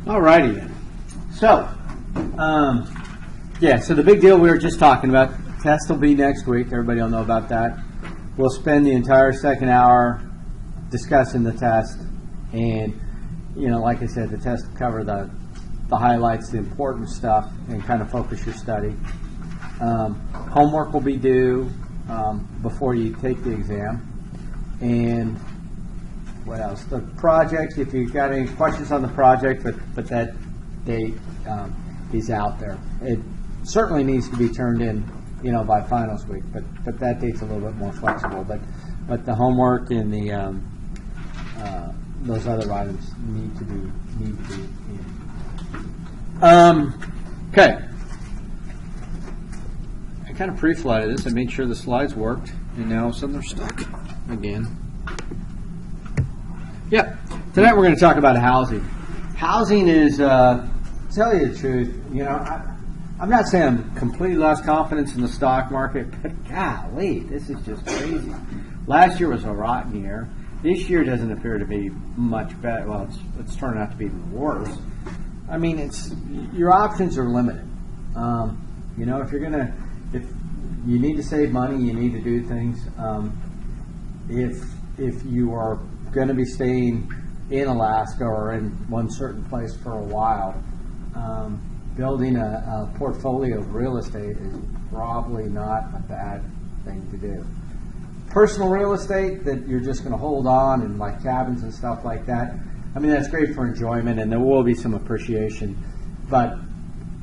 Alrighty then. So, yeah, so the big deal we were just talking about, test will be next week. Everybody will know about that. We'll spend the entire second hour discussing the test. And, like I said, the test will cover the highlights, the important stuff, and kind of focus your study. Homework will be due before you take the exam. And what else? The project, if you've got any questions on the project, but that date is out there. It certainly needs to be turned in, by finals week, but that date's a little bit more flexible. But the homework and the those other items need to be in. Okay. I kind of pre-flighted this. I made sure the slides worked, and now all of a sudden they're stuck again. Yeah. Tonight we're going to talk about housing. Housing is, to tell you the truth, I'm not saying I'm completely lost confidence in the stock market, but golly, this is just crazy. Last year was a rotten year. This year doesn't appear to be much better. Well, it's turning out to be even worse. I mean, your options are limited. If you need to save money, you need to do things. If you are going to be staying in Alaska or in one certain place for a while, building a portfolio of real estate is probably not a bad thing to do. Personal real estate that you're just going to hold on, and like cabins and stuff like that, I mean, that's great for enjoyment, and there will be some appreciation, but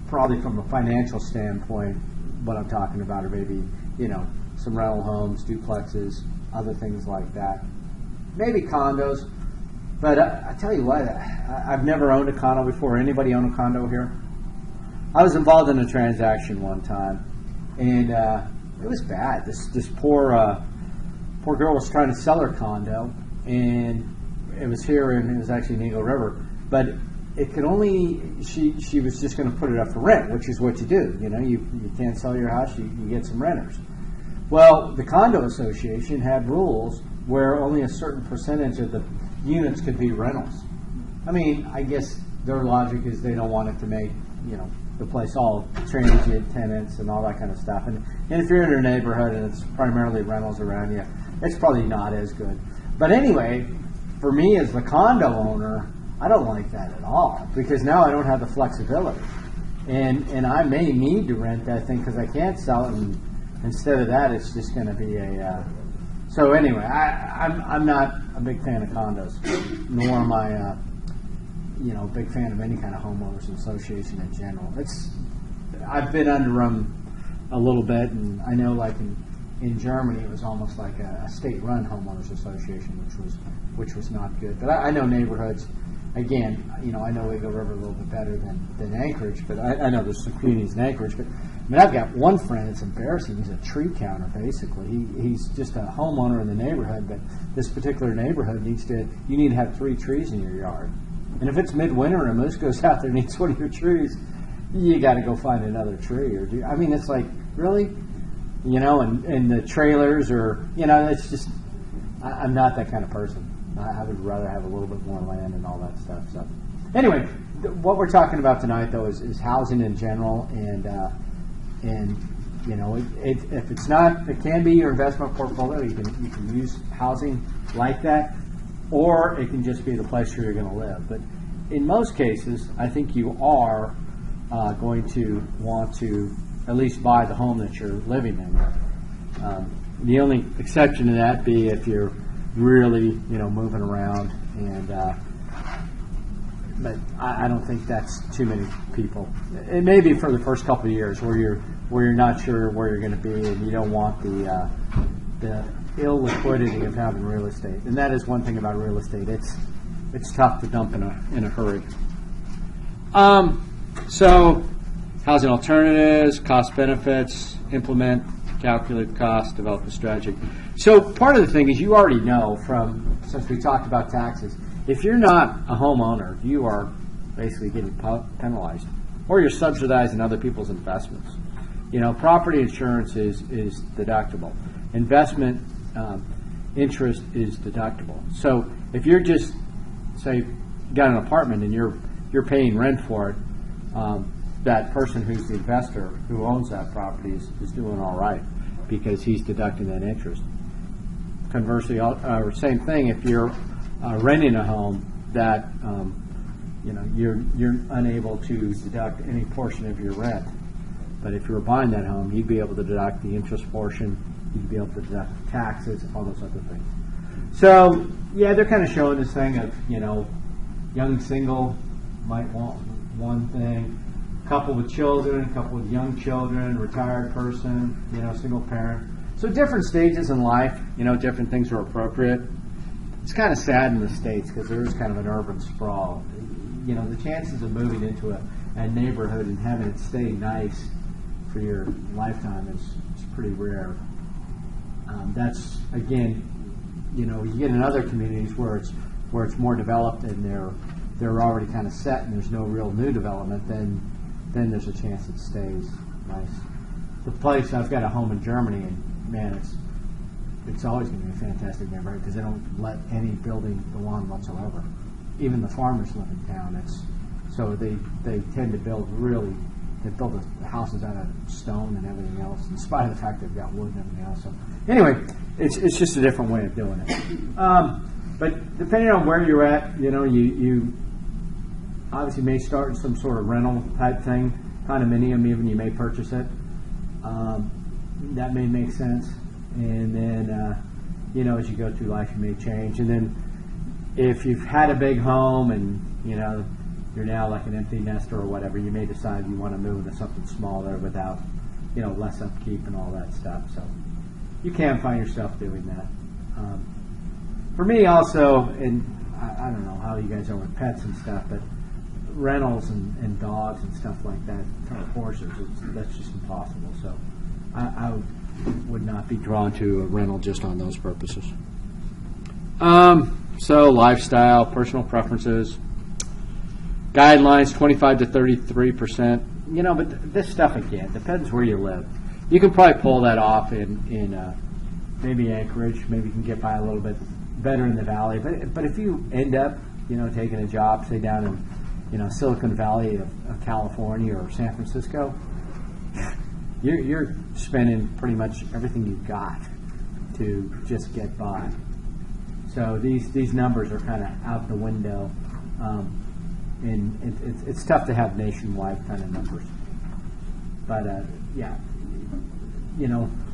probably from a financial standpoint, what I'm talking about are maybe, some rental homes, duplexes, other things like that. Maybe condos, but I tell you what, I've never owned a condo before. Anybody own a condo here? I was involved in a transaction one time, and it was bad. This poor girl was trying to sell her condo, and it was here, and it was actually in Eagle River, but it could only, she was just going to put it up for rent, which is what you do. You can't sell your house, you get some renters. Well, the condo association had rules where only a certain percentage of the units could be rentals. I mean, I guess their logic is they don't want it to make, the place all transient tenants and all that kind of stuff. And if you're in a neighborhood and it's primarily rentals around you, it's probably not as good. But anyway, for me as the condo owner, I don't like that at all, because now I don't have the flexibility. And I may need to rent that thing because I can't sell it, and instead of that, it's just going to be so anyway, I'm not a big fan of condos, nor am I a big fan of any kind of homeowners association in general. I've been under them a little bit, and I know like in Germany it was almost like a state-run homeowners association, which was not good. But I know neighborhoods. Again, I know Eagle River a little bit better than Anchorage, but I know there's some communities in Anchorage. But I mean, I've got one friend. It's embarrassing. He's a tree counter, basically. He's just a homeowner in the neighborhood, but this particular neighborhood you need to have 3 trees in your yard. And if it's midwinter and a moose goes out there and eats one of your trees, you got to go find another tree. It's like, really? And the trailers it's just, I'm not that kind of person. I would rather have a little bit more land and all that stuff. So, anyway, what we're talking about tonight, though, is housing in general, and if it's not, it can be your investment portfolio. You can use housing like that, or it can just be the place where you're going to live. But in most cases, I think you are going to want to at least buy the home that you're living in. The only exception to that be if you're really, moving around, and but I don't think that's too many people. It may be for the first couple of years where you're not sure where you're going to be, and you don't want the illiquidity of having real estate. And that is one thing about real estate. It's tough to dump in a hurry. So, housing alternatives, cost benefits, implement, calculate cost, develop a strategy. So part of the thing is, you already know since we talked about taxes, if you're not a homeowner, you are basically getting penalized, or you're subsidizing other people's investments. Property insurance is deductible. Investment interest is deductible. So if you're just, say, got an apartment and you're you're paying rent for it, that person who's the investor who owns that property is doing all right because he's deducting that interest. Conversely, same thing if you're renting a home that you're unable to deduct any portion of your rent. But if you were buying that home, you'd be able to deduct the interest portion, you'd be able to deduct taxes, all those other things. So yeah, they're kind of showing this thing of young single might want one thing, couple with children, couple with young children, retired person, single parent. So different stages in life, different things are appropriate. It's kind of sad in the States because there is kind of an urban sprawl. The chances of moving into a neighborhood and having it stay nice for your lifetime is pretty rare. That's, again, you get in other communities where it's more developed and they're already kind of set and there's no real new development, then there's a chance it stays nice. The place, I've got a home in Germany, and man, it's always going to be a fantastic neighborhood because they don't let any building go on whatsoever. Even the farmers live in town. So they tend to build the houses out of stone and everything else, in spite of the fact they've got wood and everything else. So anyway, it's just a different way of doing it. But depending on where you're at, you obviously may start in some sort of rental type thing, condominium, even you may purchase it. That may make sense. And then, as you go through life, you may change. And then if you've had a big home and, you're now like an empty nester or whatever, you may decide you want to move into something smaller without, less upkeep and all that stuff. So you can find yourself doing that. For me also, and I don't know how you guys are with pets and stuff, but rentals and dogs and stuff like that, horses, that's just impossible. So I would not be drawn to a rental just on those purposes. So lifestyle, personal preferences, guidelines, 25 to 33%. But this stuff again depends where you live. You can probably pull that off in maybe Anchorage. Maybe you can get by a little bit better in the valley. But if you end up taking a job, say down in Silicon Valley of California or San Francisco, you're spending pretty much everything you've got to just get by. So these numbers are kind of out the window, and it's tough to have nationwide kind of numbers. But yeah,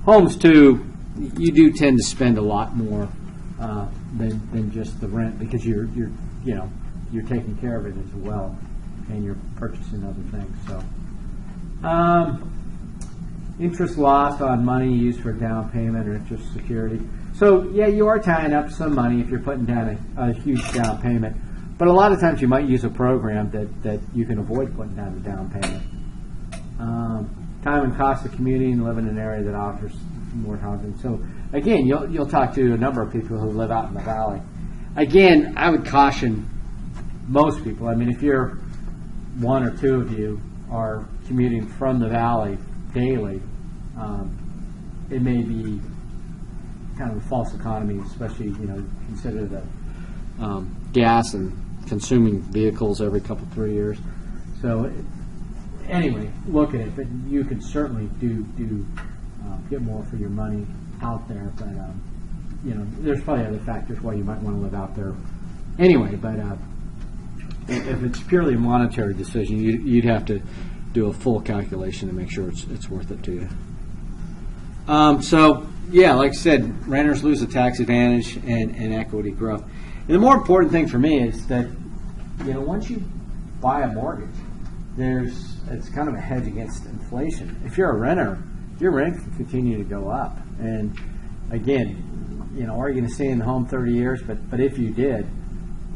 homes too, you do tend to spend a lot more than just the rent because you're taking care of it as well, and you're purchasing other things. So. Interest loss on money used for down payment or interest security. So yeah, you are tying up some money if you're putting down a huge down payment. But a lot of times you might use a program that you can avoid putting down the down payment. Time and cost of commuting and living in an area that offers more housing. So again, you'll talk to a number of people who live out in the valley. Again, I would caution most people. I mean, if you're one or two of you are commuting from the valley daily, it may be kind of a false economy, especially consider the gas and consuming vehicles every couple 3 years. So anyway, look at it, but you can certainly do get more for your money out there. But there's probably other factors why you might want to live out there anyway. But if it's purely a monetary decision, you'd have to do a full calculation to make sure it's worth it to you. So yeah, like I said, renters lose the tax advantage and equity growth. And the more important thing for me is that once you buy a mortgage, it's kind of a hedge against inflation. If you're a renter, your rent can continue to go up. And again, are you going to stay in the home 30 years? But if you did,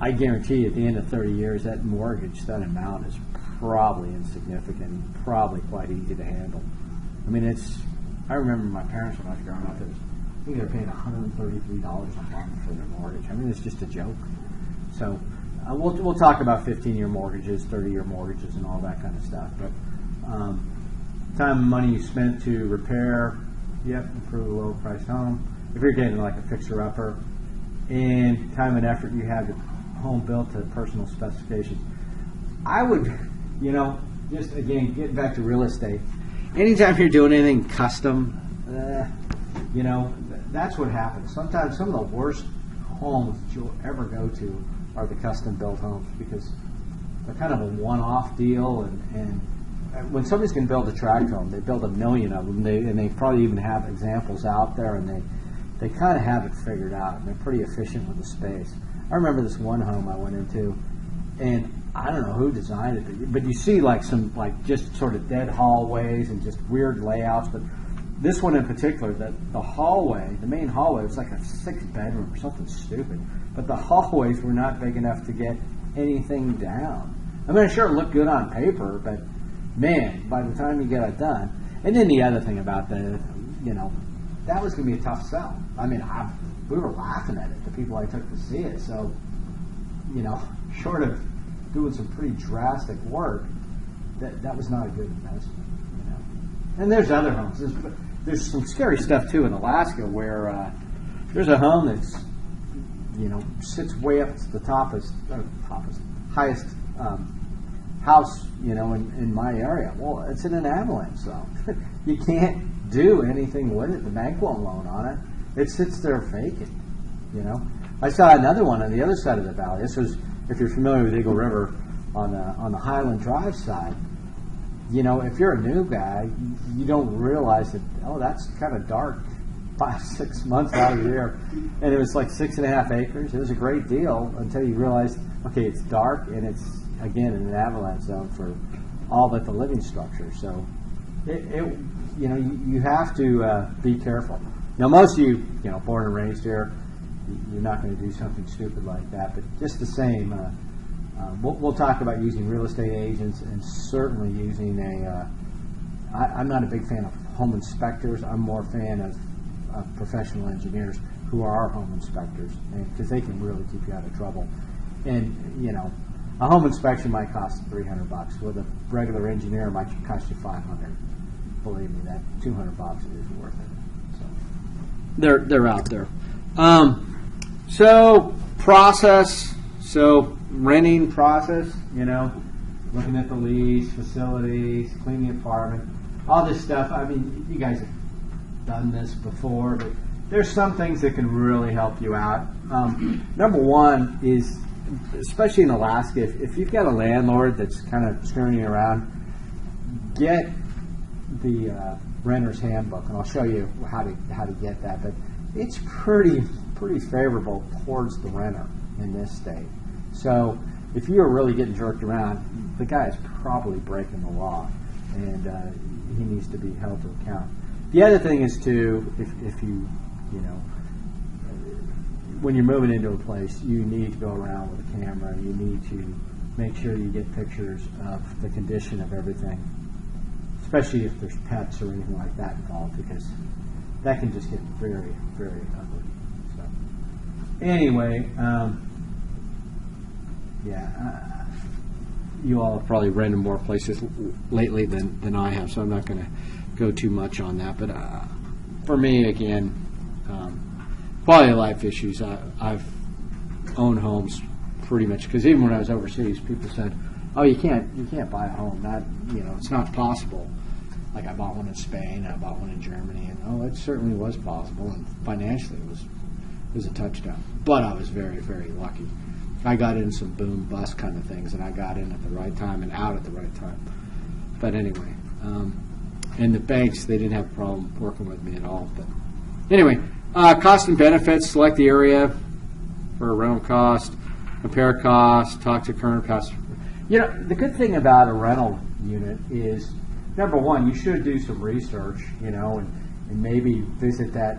I guarantee you at the end of 30 years, that mortgage, that amount is probably insignificant, probably quite easy to handle. I mean, I remember my parents when I was growing up, I think they were paying $133 a month for their mortgage. I mean, it's just a joke. So we'll talk about 15-year mortgages, 30-year mortgages, and all that kind of stuff. But time and money you spent to repair, improve a low-priced home. If you're getting like a fixer-upper, and time and effort you have to home built to personal specifications. I would, just again, getting back to real estate, anytime you're doing anything custom, that's what happens. Sometimes some of the worst homes that you'll ever go to are the custom built homes, because they're kind of a one-off deal, and when somebody's going to build a tract home, they build a million of them, and they probably even have examples out there, and they kind of have it figured out, and they're pretty efficient with the space. I remember this one home I went into, and I don't know who designed it, but you see like some just sort of dead hallways and just weird layouts. But this one in particular, the hallway, the main hallway, was like a 6-bedroom or something stupid. But the hallways were not big enough to get anything down. I mean, sure, it looked good on paper, but man, by the time you get it done. And then the other thing about that was going to be a tough sell. I mean, we were laughing at it, the people I took to see it. So, short of doing some pretty drastic work, that was not a good investment. And there's other homes. There's some scary stuff too in Alaska where there's a home that's sits way up to the highest house in my area. Well, it's in an avalanche zone. You can't do anything with it. The bank won't loan on it. It sits there vacant. I saw another one on the other side of the valley. This was, if you're familiar with Eagle River, on the Highland Drive side. If you're a new guy, you don't realize that, that's kind of dark 5-6 months out of the year. And it was like 6.5 acres. It was a great deal until you realize, okay, it's dark and it's, again, in an avalanche zone for all but the living structure. So, you have to be careful. Now, most of you, born and raised here, you're not going to do something stupid like that. But just the same, we'll talk about using real estate agents, and certainly using I'm not a big fan of home inspectors. I'm more a fan of professional engineers who are our home inspectors, because they can really keep you out of trouble. And, a home inspection might cost $300. With a regular engineer, it might cost you $500. Believe me, that $200 is worth it. So they're out there. So process. So renting process, looking at the lease, facilities, cleaning the apartment, all this stuff. I mean, you guys have done this before, but there's some things that can really help you out. Number one is, especially in Alaska, if you've got a landlord that's kind of screwing you around, get the renter's handbook, and I'll show you how to get that. But it's pretty favorable towards the renter in this state. So if you are really getting jerked around, the guy is probably breaking the law, and he needs to be held to account. The other thing is too, if you when you're moving into a place, you need to go around with a camera. You need to make sure you get pictures of the condition of everything, especially if there's pets or anything like that involved, because that can just get very, very ugly. So anyway, you all have probably rented more places lately than I have, so I'm not going to go too much on that. But for me, again, quality of life issues. I've owned homes pretty much, because even when I was overseas, people said, "Oh, you can't buy a home. It's not possible." Like I bought one in Spain, I bought one in Germany, and it certainly was possible, and financially it was a touchdown. But I was very, very lucky. I got in some boom bust kind of things, and I got in at the right time and out at the right time. But anyway, and the banks, they didn't have a problem working with me at all. But anyway, cost and benefits, select the area for a rental cost, compare costs, talk to current costs. The good thing about a rental unit is, number one, you should do some research, and maybe visit that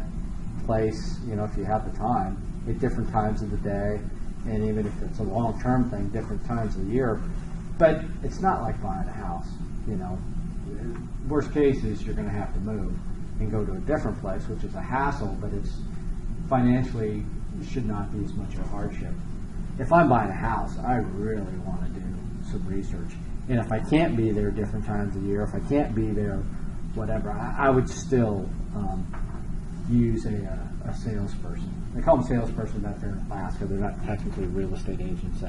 place, if you have the time, at different times of the day. And even if it's a long-term thing, different times of the year. But it's not like buying a house, Worst case is you're going to have to move and go to a different place, which is a hassle, but it's financially should not be as much of a hardship. If I'm buying a house, I really want to do some research. And if I can't be there different times of the year, if I can't be there, whatever, I would still use a salesperson. They call them salesperson out there in Alaska. They're not technically real estate agents.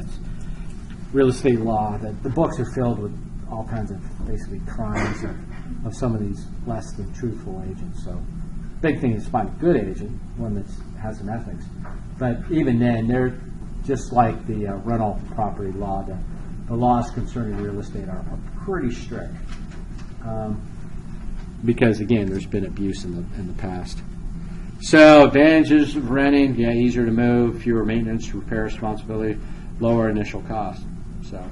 real estate law. That the books are filled with all kinds of basically crimes of some of these less than truthful agents. So, big thing is to find a good agent, one that has some ethics. But even then, they're just like the rental property law. The laws concerning real estate are pretty strict. Because again, there's been abuse in the past. So advantages of renting: easier to move, fewer maintenance, repair responsibility, lower initial cost. So,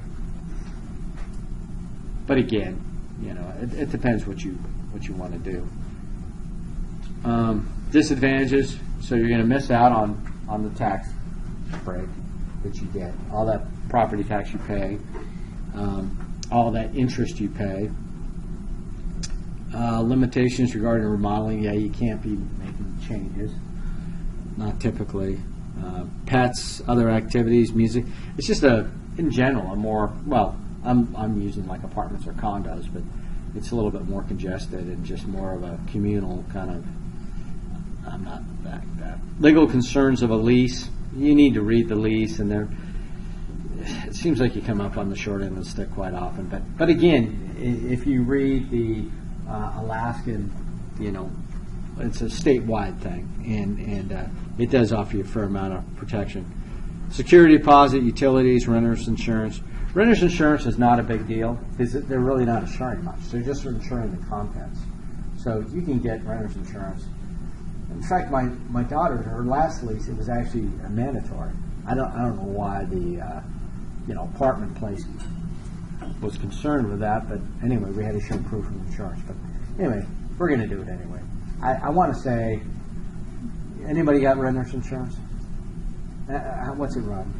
but again, it depends what you want to do. Disadvantages: so you're going to miss out on the tax break that you get, all that property tax you pay, all that interest you pay. Limitations regarding remodeling: you can't be making changes, not typically. Pets, other activities, music. It's just in general, a more, I'm using like apartments or condos, but it's a little bit more congested and just more of a communal kind of, I'm not that. Legal concerns of a lease: you need to read the lease, and it seems like you come up on the short end of the stick quite often. But again, if you read the Alaskan, it's a statewide thing, and it does offer you a fair amount of protection. Security deposit, utilities, renter's insurance. Renter's insurance is not a big deal because they're really not insuring much. They're just insuring the contents. So you can get renter's insurance. In fact, my daughter, her last lease, it was actually mandatory. I don't know why the apartment place was concerned with that, but anyway, we had to show proof of insurance. But anyway, we're going to do it anyway. I want to say, anybody got renter's insurance? What's it run?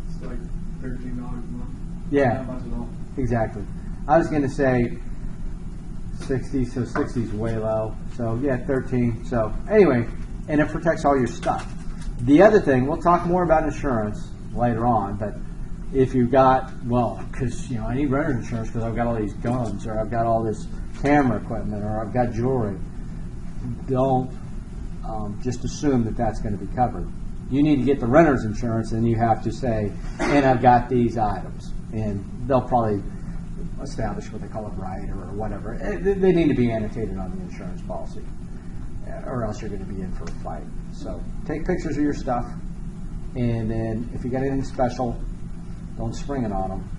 It's like $13 a month. Yeah, Not much at all. exactly. I was going to say 60, so 60 is way low. So yeah, 13. So anyway, and it protects all your stuff. The other thing, we'll talk more about insurance later on, but if you got, because I need renter's insurance because I've got all these guns, or I've got all this camera equipment, or I've got jewelry, don't just assume that that's going to be covered. You need to get the renter's insurance, and you have to say, and I've got these items, and they'll probably establish what they call a right or whatever. They need to be annotated on the insurance policy, or else you're going to be in for a fight. So take pictures of your stuff, and then if you got anything special, don't spring it on them.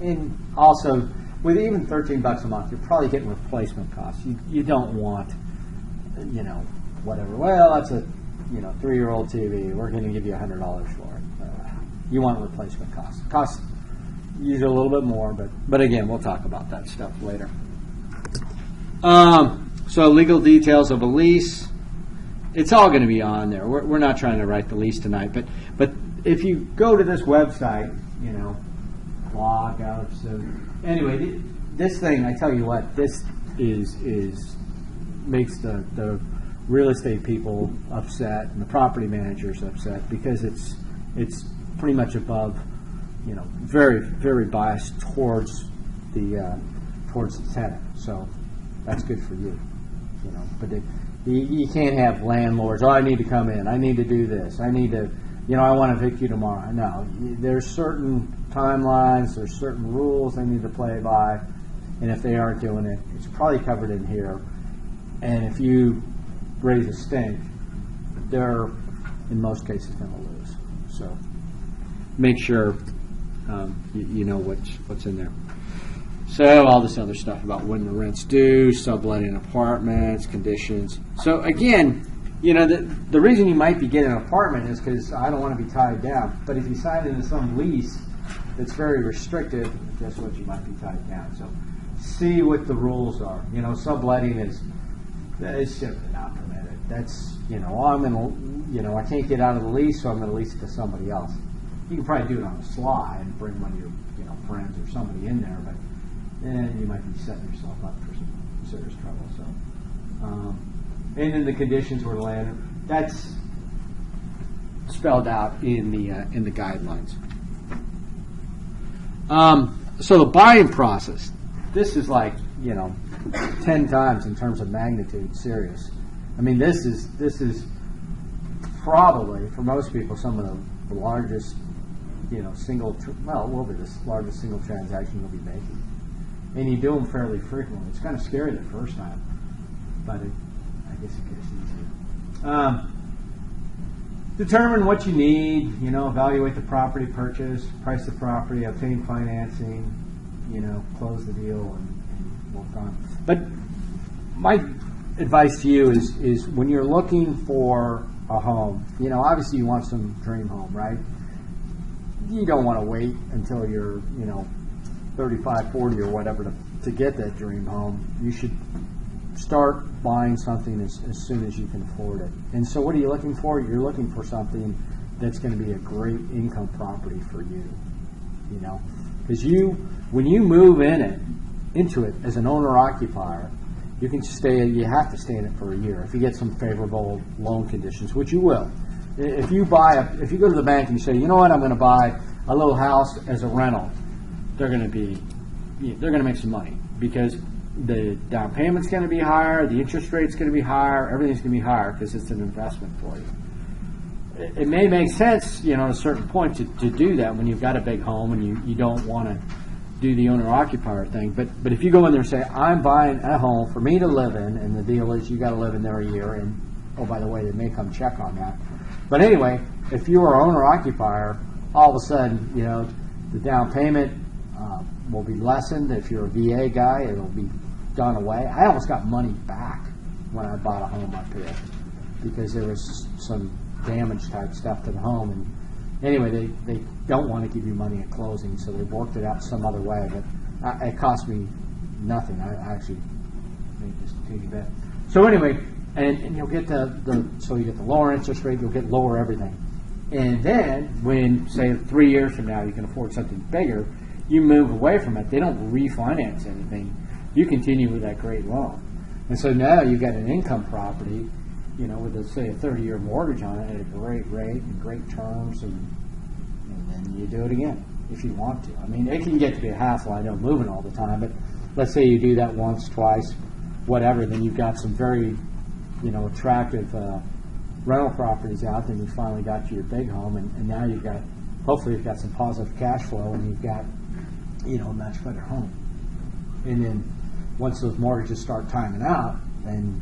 And also, with even $13 a month, you're probably getting replacement costs. You don't want, whatever. Well, that's a 3-year-old TV. We're going to give you $100 for it. You want replacement costs. Costs usually a little bit more, but again, we'll talk about that stuff later. So legal details of a lease. It's all going to be on there. We're not trying to write the lease tonight, but if you go to this website, blog out. So anyway, this thing, I tell you what, this is makes the real estate people upset and the property managers upset because it's pretty much above, very, very biased towards the tenant. So that's good for you, But you can't have landlords. I need to come in. I need to do this. I need to. I want to evict you tomorrow. No, there's certain timelines, there's certain rules they need to play by, and if they aren't doing it, it's probably covered in here. And if you raise a stink, they're, in most cases, going to lose. So make sure you know what's in there. So all this other stuff about when the rent's due, subletting apartments, conditions. So again, the reason you might be getting an apartment is because I don't want to be tied down. But if you sign into some lease that's very restrictive, guess what? You might be tied down. So see what the rules are. Subletting is simply not permitted. That's I'm gonna I can't get out of the lease, so I'm gonna lease it to somebody else. You can probably do it on the sly and bring one of your friends or somebody in there, but then you might be setting yourself up for some serious trouble. So. And then the conditions where the land, that's spelled out in the guidelines. So the buying process, this is like 10 times in terms of magnitude serious. I mean, this is probably for most people some of the largest well, it will be the largest single transaction you'll be making. And you do them fairly frequently. It's kind of scary the first time, but I guess it gets easier. Determine what you need, evaluate the property purchase, price the property, obtain financing, close the deal and work on. But my advice to you is when you're looking for a home, obviously you want some dream home, right? You don't want to wait until you're, 35, 40 or whatever to get that dream home. You should start buying something as soon as you can afford it. And so what are you looking for? You're looking for something that's going to be a great income property for you, because when you move into it as an owner-occupier, you have to stay in it for a year if you get some favorable loan conditions, which you will. If you go to the bank and you say, you know what, I'm going to buy a little house as a rental, they're going to make some money because the down payment's going to be higher, the interest rate's going to be higher, everything's going to be higher because it's an investment for you. It may make sense, at a certain point to do that when you've got a big home and you don't want to do the owner-occupier thing. But if you go in there and say, I'm buying a home for me to live in, and the deal is you got to live in there a year, and oh, by the way, they may come check on that. But anyway, if you are owner-occupier, all of a sudden, the down payment will be lessened. If you're a VA guy, it'll be gone away. I almost got money back when I bought a home up here because there was some damage type stuff to the home. And anyway, they don't want to give you money at closing, so they've worked it out some other way. But it cost me nothing. I actually made just a teeny bit. So anyway, and you'll get so you get the lower interest rate, you'll get lower everything. And then when, say, 3 years from now you can afford something bigger, you move away from it. They don't refinance anything. You continue with that great loan. And so now you've got an income property, with, say, a 30-year mortgage on it at a great rate and great terms, and then you do it again if you want to. I mean, it can get to be a hassle, I know, moving all the time, but let's say you do that once, twice, whatever, then you've got some very, attractive rental properties out, then you finally got your big home, and now hopefully you've got some positive cash flow, and you've got, a much better home. And then once those mortgages start timing out, then,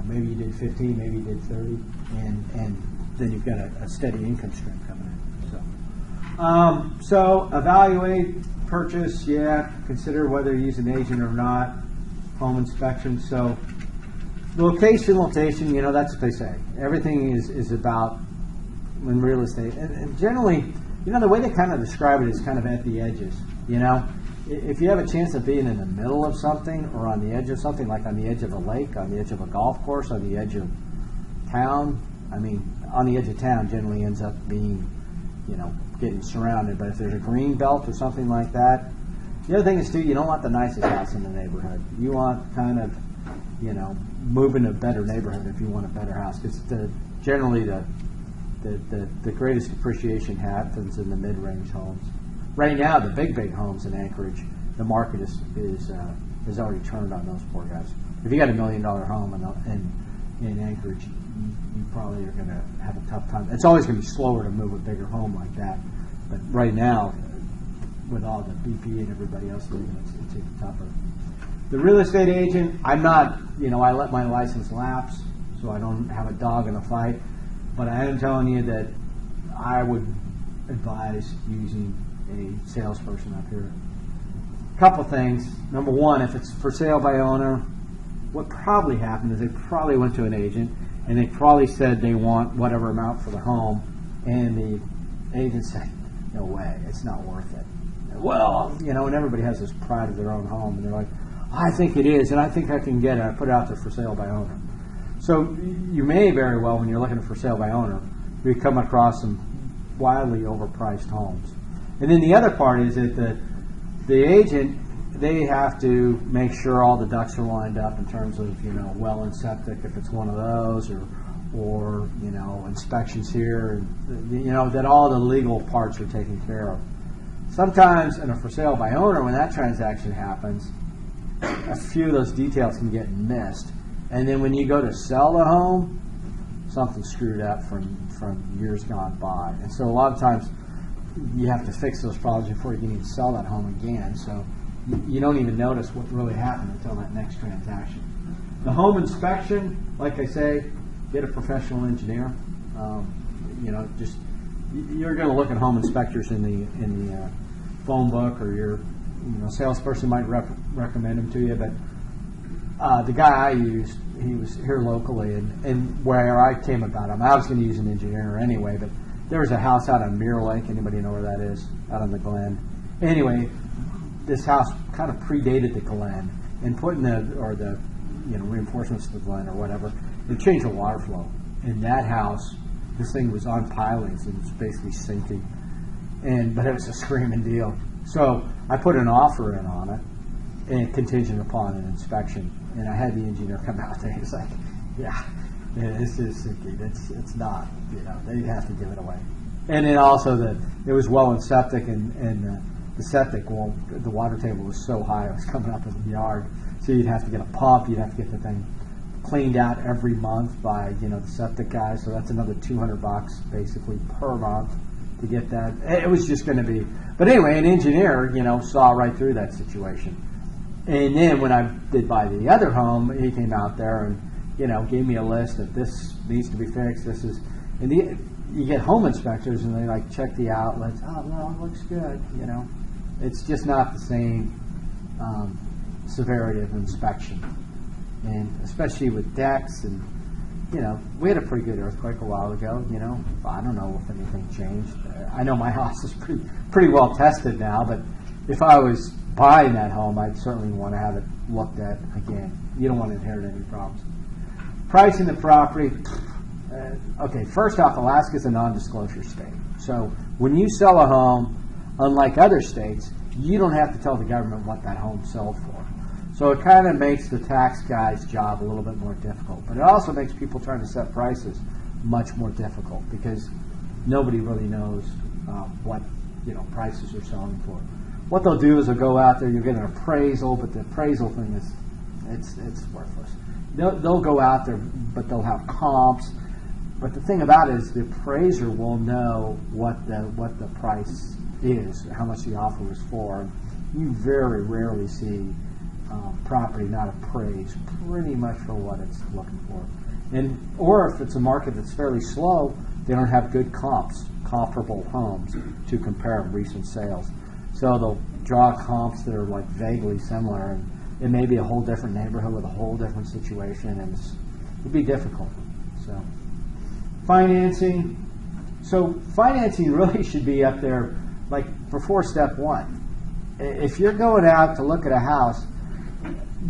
maybe you did 15, maybe you did 30, and then you've got a steady income stream coming in. So evaluate, purchase, consider whether you use an agent or not, home inspection. So location, that's what they say. Everything is about in real estate. And generally, the way they kind of describe it is kind of at the edges, If you have a chance of being in the middle of something or on the edge of something, like on the edge of a lake, on the edge of a golf course, on the edge of town, on the edge of town generally ends up being, getting surrounded. But if there's a green belt or something like that, the other thing is, too, you don't want the nicest house in the neighborhood. You want kind of, move in a better neighborhood if you want a better house, because generally the greatest appreciation happens in the mid-range homes. Right now, the big homes in Anchorage, the market is already turned on those poor guys. If you got $1 million home in Anchorage, you probably are going to have a tough time. It's always going to be slower to move a bigger home like that. But right now, with all the BP and everybody else leaving, it's even tougher. The real estate agent, I'm not, I let my license lapse, so I don't have a dog in a fight. But I am telling you that I would advise using a salesperson up here. Couple things. Number one, if it's for sale by owner, what probably happened is they probably went to an agent and they probably said they want whatever amount for the home, and the agent said, no way, it's not worth it. Well, and everybody has this pride of their own home, and they're like, I think it is, and I think I can get it. I put it out there for sale by owner. So you may very well, when you're looking for sale by owner, you come across some wildly overpriced homes. And then the other part is that the agent, they have to make sure all the ducks are lined up in terms of, well and septic, if it's one of those, or inspections here, and, that all the legal parts are taken care of. Sometimes in a for sale by owner, when that transaction happens, a few of those details can get missed. And then when you go to sell the home, something screwed up from years gone by. And so a lot of times you have to fix those problems before you can even sell that home again. So you don't even notice what really happened until that next transaction. The home inspection, like I say, get a professional engineer. Just you're going to look at home inspectors in the phone book, or your salesperson might recommend them to you. But the guy I used, he was here locally, and where I came about him, I was going to use an engineer anyway. But there was a house out on Mirror Lake. Anybody know where that is? Out on the Glen. Anyway, this house kind of predated the Glen, and putting the reinforcements to the Glen or whatever, it changed the water flow. In that house, this thing was on pilings and it was basically sinking, but it was a screaming deal. So I put an offer in on it, and contingent upon an inspection. And I had the engineer come out there. He's like, "Yeah, this is sinking. It's not. They'd have to give it away." And then also it was well and septic, and the septic, well, the water table was so high it was coming up in the yard. So you'd have to get a pump. You'd have to get the thing cleaned out every month by the septic guy. So that's another $200 basically per month to get that. It was just going to be. But anyway, an engineer saw right through that situation. And then when I did buy the other home, he came out there and gave me a list that this needs to be fixed. This is, and you get home inspectors and they check the outlets. Oh well, it looks good. It's just not the same severity of inspection, and especially with decks. And we had a pretty good earthquake a while ago. I don't know if anything changed. I know my house is pretty well tested now, but if I was buying that home, I'd certainly want to have it looked at again. You don't want to inherit any problems. Pricing the property. Okay, first off, Alaska is a non-disclosure state. So when you sell a home, unlike other states, you don't have to tell the government what that home sold for. So it kind of makes the tax guy's job a little bit more difficult. But it also makes people trying to set prices much more difficult, because nobody really knows what prices are selling for. What they'll do is they'll go out there, you'll get an appraisal, but the appraisal thing is it's worthless. They'll go out there, but they'll have comps. But the thing about it is the appraiser will know what the price is, how much the offer was for. You very rarely see property not appraised pretty much for what it's looking for. Or if it's a market that's fairly slow, they don't have good comparable homes to compare recent sales. So they'll draw comps that are vaguely similar, and it may be a whole different neighborhood with a whole different situation, and it'd be difficult. So financing. So financing really should be up there before step one. If you're going out to look at a house,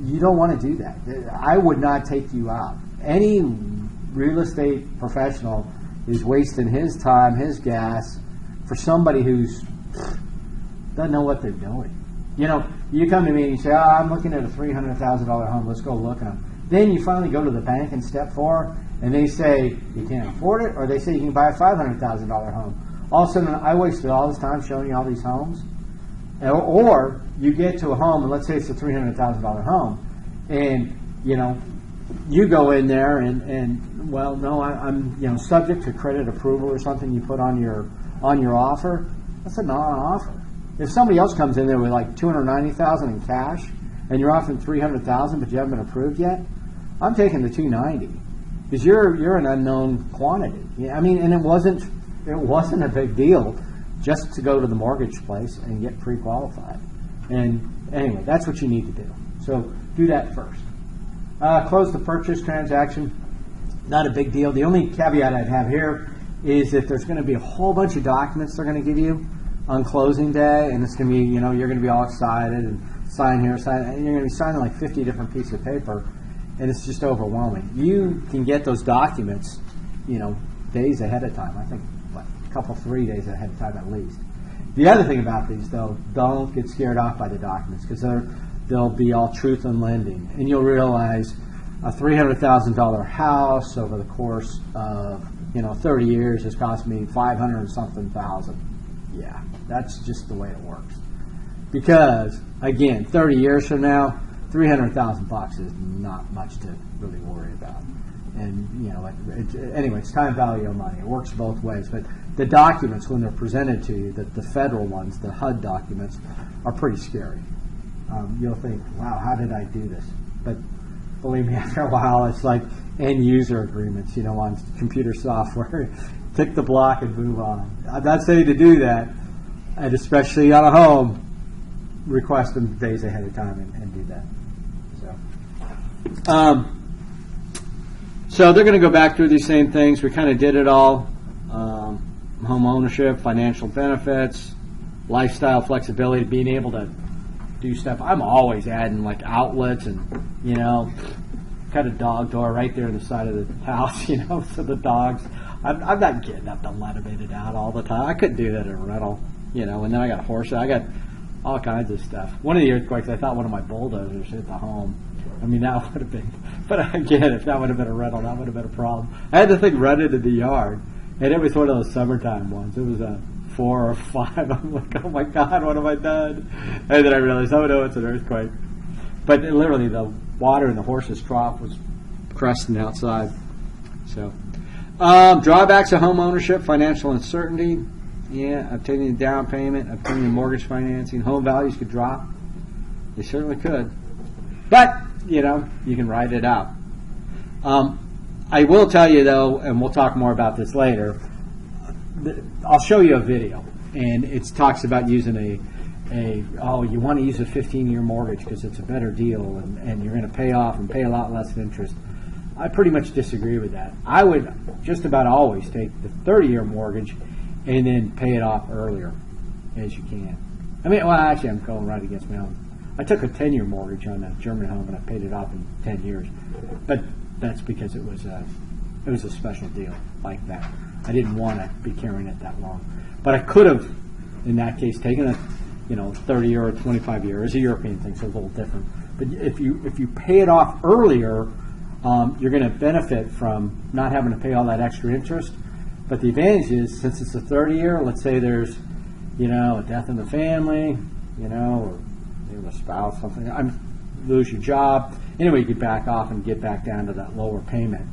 you don't want to do that. I would not take you out. Any real estate professional is wasting his time, his gas, for somebody who's doesn't know what they're doing. You come to me and you say, I'm looking at a $300,000 home, let's go look at them. Then you finally go to the bank in step 4, and they say you can't afford it, or they say you can buy a $500,000 home. All of a sudden, I wasted all this time showing you all these homes. Or you get to a home, and let's say it's a $300,000 home, and you go in there and well, no, I'm subject to credit approval or something you put on your offer. That's a non-offer. If somebody else comes in there with $290,000 in cash, and you're offering $300,000, but you haven't been approved yet, I'm taking the $290, because you're an unknown quantity. And it wasn't a big deal just to go to the mortgage place and get pre-qualified. And anyway, that's what you need to do. So do that first. Close the purchase transaction. Not a big deal. The only caveat I'd have here is if there's going to be a whole bunch of documents they're going to give you on closing day, and it's going to be, you're going to be all excited and sign here, sign, and you're going to be signing 50 different pieces of paper, and it's just overwhelming. You can get those documents, days ahead of time. I think a couple, 3 days ahead of time at least. The other thing about these, though, don't get scared off by the documents, because they'll be all truth in lending, and you'll realize a $300,000 house over the course of 30 years has cost me 500 and something thousand. Yeah, that's just the way it works. Because again, 30 years from now, $300,000 is not much to really worry about. And anyway, it's time value of money. It works both ways. But the documents, when they're presented to you, the federal ones, the HUD documents, are pretty scary. You'll think, wow, how did I do this? But believe me, after a while, it's like end user agreements, on computer software. Tick the block and move on. I'm not saying to do that, and especially on a home, request them days ahead of time and do that. So they're going to go back through these same things. We kind of did it all. Home ownership, financial benefits, lifestyle flexibility, being able to do stuff. I'm always adding like outlets and, cut a dog door right there in the side of the house, so the dogs. I'm not getting up to let them in and out all the time. I couldn't do that in a rental, and then I got horses. I got all kinds of stuff. One of the earthquakes, I thought one of my bulldozers hit the home. I mean, that would have been, but again, if that would have been a rental, that would have been a problem. I had the thing rented in the yard, and it was one of those summertime ones. It was a 4 or 5. I'm like, oh my God, what have I done? And then I realized, oh no, it's an earthquake. But literally, the water in the horse's trough was cresting outside. So, drawbacks of home ownership: financial uncertainty. Yeah, obtaining a down payment, obtaining mortgage financing. Home values could drop. They certainly could. But, you can ride it out. I will tell you, though, and we'll talk more about this later, I'll show you a video, and it talks about using you want to use a 15-year mortgage because it's a better deal, and you're going to pay off and pay a lot less interest. I pretty much disagree with that. I would just about always take the 30-year mortgage and then pay it off earlier as you can. Actually, I'm going right against my own. I took a 10-year mortgage on a German home, and I paid it off in 10 years. But that's because it was a special deal like that. I didn't want to be carrying it that long. But I could have, in that case, taken a 30-year or 25-year. It's a European thing, so it's a little different. But if you pay it off earlier, you're going to benefit from not having to pay all that extra interest. But the advantage is, since it's a 30-year, let's say there's, a death in the family, or a spouse, something, lose your job. Anyway, you could back off and get back down to that lower payment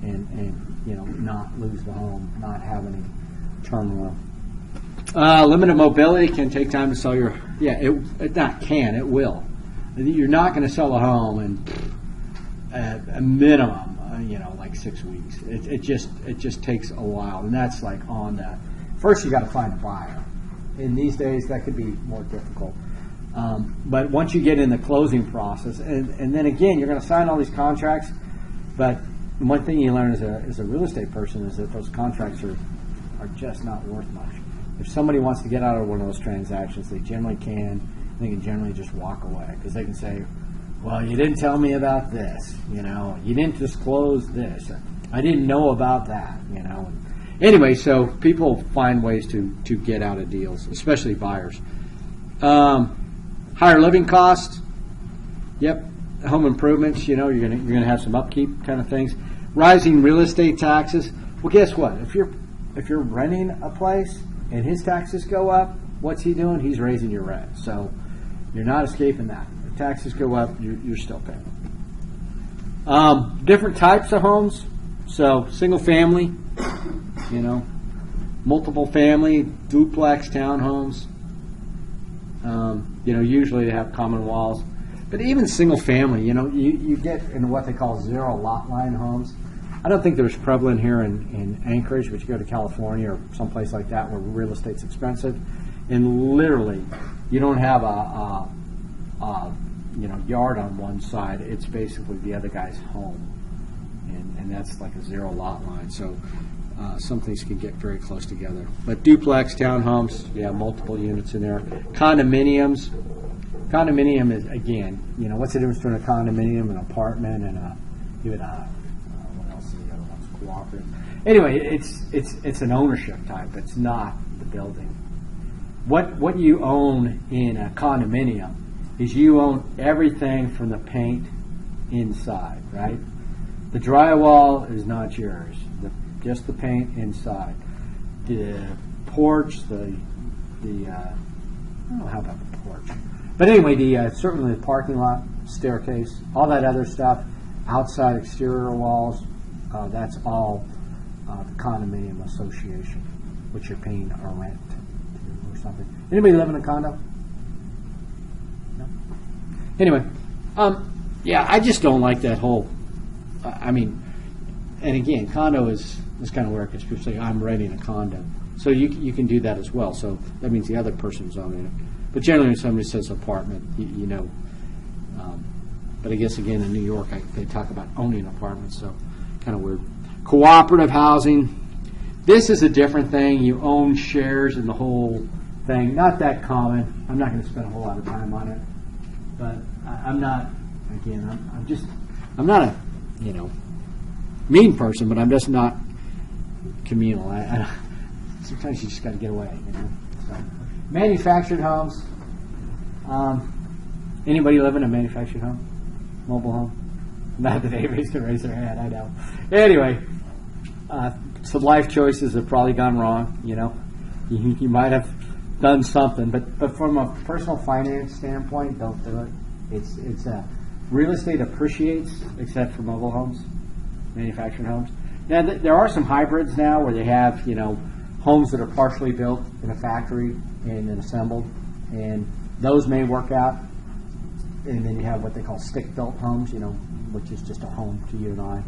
and not lose the home, not have any turmoil. Limited mobility can take time to sell your, it will. You're not going to sell a home in a minimum, like 6 weeks. It just takes a while, and that's like on that. First, you got to find a buyer. In these days, that could be more difficult. But once you get in the closing process, and then again, you're going to sign all these contracts, but one thing you learn as a real estate person is that those contracts are just not worth much. If somebody wants to get out of one of those transactions, they generally can. They can generally just walk away because they can say, well, you didn't tell me about this, you didn't disclose this. I didn't know about that, Anyway, so people find ways to get out of deals, especially buyers. Higher living costs. Yep. Home improvements, you're gonna have some upkeep kind of things. Rising real estate taxes. Well, guess what? If you're renting a place and his taxes go up, what's he doing? He's raising your rent. So you're not escaping that. If taxes go up, you're still paying. Different types of homes. So single family, multiple family, duplex, townhomes. Usually they have common walls. But even single family, you get in what they call zero lot line homes. I don't think there's prevalent here in Anchorage, but you go to California or someplace like that where real estate's expensive, and literally you don't have a yard on one side. It's basically the other guy's home, and that's like a zero lot line. So some things can get very close together. But duplex, townhomes, multiple units in there. Condominiums. Condominium is, again, what's the difference between a condominium, an apartment, and what else is the other one's cooperative? Anyway, it's an ownership type. It's not the building. What you own in a condominium is you own everything from the paint inside, right? The drywall is not yours. Just the paint inside. The porch, I don't know how about the porch. But anyway, certainly the parking lot, staircase, all that other stuff, outside exterior walls, that's all the condominium association, which you're paying a rent to or something. Anybody live in a condo? No? Anyway, yeah, I just don't like that whole, I mean, and again, condo is kind of weird because people say, I'm renting a condo. So you can do that as well. So that means the other person's owning it. But generally when somebody says apartment, you know. But I guess, again, in New York, they talk about owning apartments, so kind of weird. Cooperative housing. This is a different thing. You own shares in the whole thing. Not that common. I'm not going to spend a whole lot of time on it. But I'm not, again, I'm not a, mean person, but I'm just not communal. Sometimes you just got to get away, So, manufactured homes. Anybody live in a manufactured home? Mobile home? Not that anybody's going to raise their hand, I know. Anyway, some life choices have probably gone wrong, You might have done something, but from a personal finance standpoint, don't do it. It's real estate appreciates, except for mobile homes, manufactured homes. Now, there are some hybrids now where they have, homes that are partially built in a factory and then assembled, and those may work out. And then you have what they call stick-built homes, which is just a home to you and I.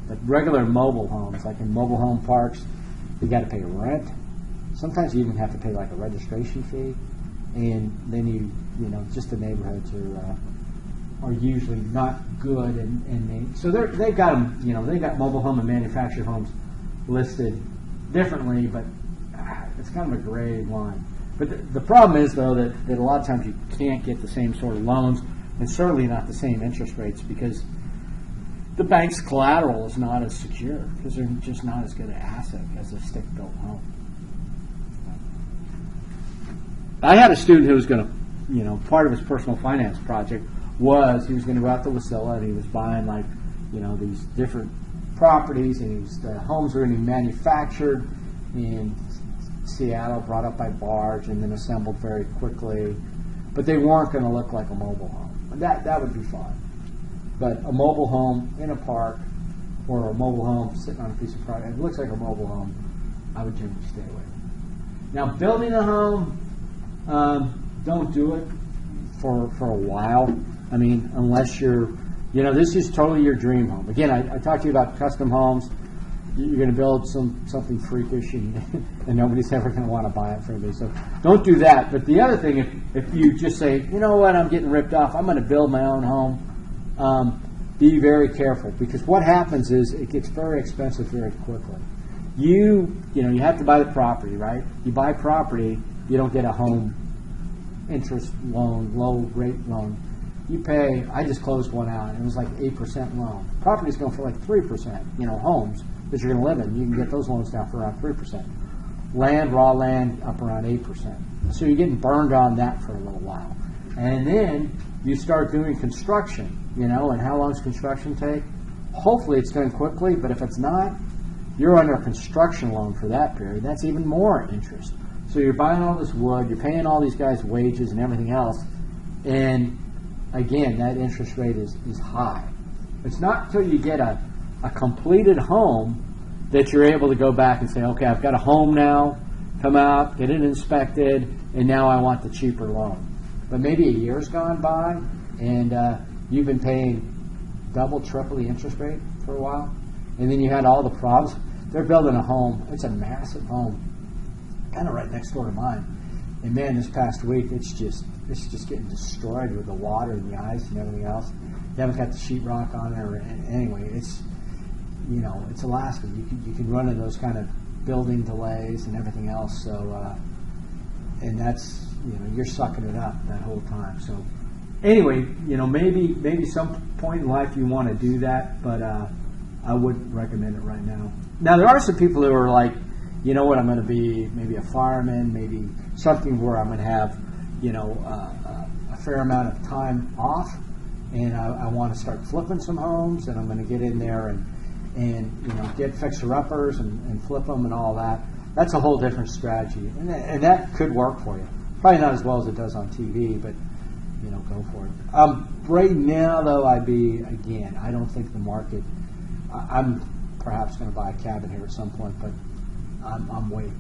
But regular mobile homes, like in mobile home parks, you got to pay rent. Sometimes you even have to pay like a registration fee, and then just the neighborhoods are usually not good, and so they've got them, they've got mobile home and manufactured homes listed differently, but it's kind of a gray line. But the problem is, though, that a lot of times you can't get the same sort of loans, and certainly not the same interest rates, because the bank's collateral is not as secure, because they're just not as good an asset as a stick-built home. I had a student who was going to, part of his personal finance project was he was going to go out to Wasilla, and he was buying these different properties, and the homes were going to be manufactured in Seattle, brought up by barge, and then assembled very quickly. But they weren't going to look like a mobile home. That would be fine. But a mobile home in a park, or a mobile home sitting on a piece of property, it looks like a mobile home, I would generally stay away. Now, building a home, don't do it for a while. I mean, unless you're, this is totally your dream home. Again, I talked to you about custom homes. You're going to build something freakish, and nobody's ever going to want to buy it from you. So don't do that. But the other thing, if you just say, you know what, I'm getting ripped off, I'm going to build my own home, be very careful, because what happens is it gets very expensive very quickly. You have to buy the property, right? You buy property, you don't get a home interest loan, low rate loan. You pay, I just closed one out, and it was like 8% loan. Property's going for like 3%, homes that you're going to live in. You can get those loans down for around 3%. Land, raw land, up around 8%. So you're getting burned on that for a little while. And then you start doing construction, and how long does construction take? Hopefully it's done quickly, but if it's not, you're under a construction loan for that period. That's even more interest. So you're buying all this wood, you're paying all these guys wages and everything else, and again, that interest rate is high. It's not until you get a completed home that you're able to go back and say, okay, I've got a home now, come out, get it inspected, and now I want the cheaper loan. But maybe a year's gone by, and you've been paying double, triple the interest rate for a while, and then you had all the problems. They're building a home. It's a massive home, kind of right next door to mine. And man, this past week, it's just getting destroyed with the water and the ice and everything else. You haven't got the sheetrock on there. Anyway, it's Alaska. You can run into those kind of building delays and everything else. So, and that's, you're sucking it up that whole time. So anyway, maybe some point in life you want to do that, but I wouldn't recommend it right now. Now, there are some people who are like, you know what, I'm going to be maybe a fireman, maybe something where I'm going to have, a fair amount of time off, and I want to start flipping some homes, and I'm going to get in there and get fixer-uppers and flip them and all that. That's a whole different strategy, and that could work for you. Probably not as well as it does on TV, but go for it. Right now, though, I don't think the market. I'm perhaps going to buy a cabin here at some point, but I'm waiting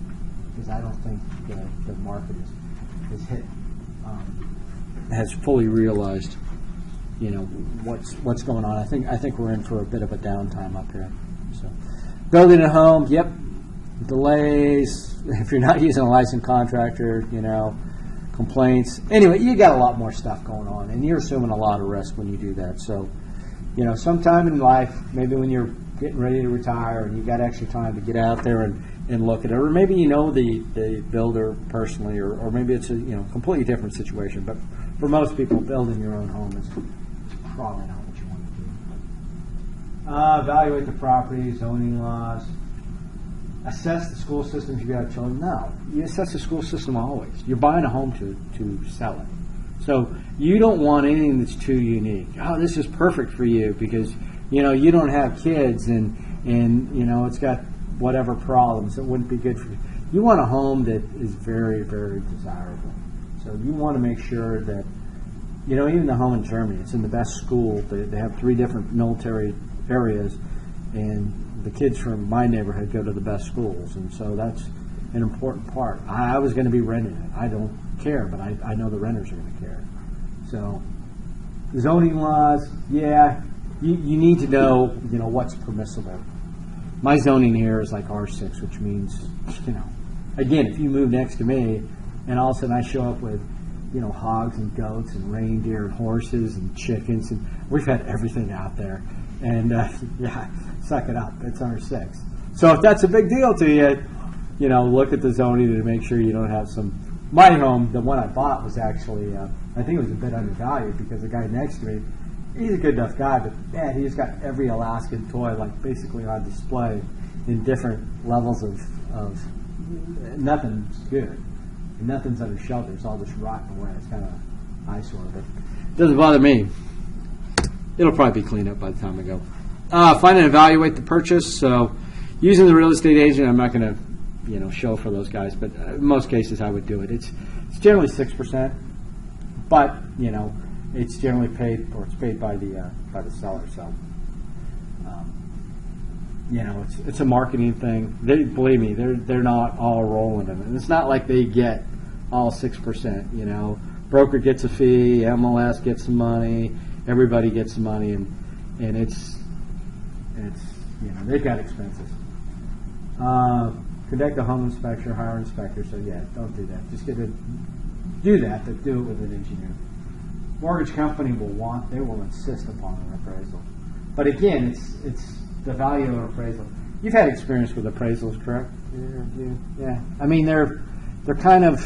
because I don't think the market is hit, has fully realized, what's going on. I think we're in for a bit of a downtime up here. So, building a home, yep, delays. If you're not using a licensed contractor, complaints. Anyway, you got a lot more stuff going on, and you're assuming a lot of risk when you do that. So, sometime in life, maybe when you're getting ready to retire and you got extra time to get out there and look at it, or maybe the builder personally, or maybe it's a completely different situation. But for most people, building your own home is probably not what you want to do. Evaluate the property, zoning laws. Assess the school system if you've got children. No, you assess the school system always. You're buying a home to sell it. So you don't want anything that's too unique. Oh, this is perfect for you because, you don't have kids and it's got whatever problems. It wouldn't be good for you. You want a home that is very, very desirable. So you want to make sure that, even the home in Germany, it's in the best school. They have 3 different military areas, and the kids from my neighborhood go to the best schools, and so that's an important part. I was going to be renting it. I don't care, but I know the renters are going to care. So zoning laws, yeah, you need to know, what's permissible. My zoning here is like R6, which means, again, if you move next to me and all of a sudden I show up with, hogs and goats and reindeer and horses and chickens, and we've had everything out there. And, yeah, suck it up. It's R6. So if that's a big deal to you, look at the zoning to make sure you don't have some. My home, the one I bought, was actually, I think it was a bit undervalued because the guy next to me, he's a good enough guy, but man, he's got every Alaskan toy basically on display in different levels of nothing's good. Nothing's under shelter. It's all just rotting away. It's kind of an eyesore, but it doesn't bother me. It'll probably be cleaned up by the time I go. Find and evaluate the purchase. So using the real estate agent, I'm not going to, show for those guys, but in most cases I would do it. It's generally 6%, but it's generally paid, or it's paid by the seller. So it's a marketing thing. Believe me, they're not all rolling in it. It's not like they get all 6%. Broker gets a fee, MLS gets some money. Everybody gets some money, and it's they've got expenses. Conduct a home inspection, hire an inspector. So yeah, don't do that. Just do that, but do it with an engineer. Mortgage company will insist upon an appraisal. But again, it's the value of an appraisal. You've had experience with appraisals, correct? Yeah. I mean, they're kind of,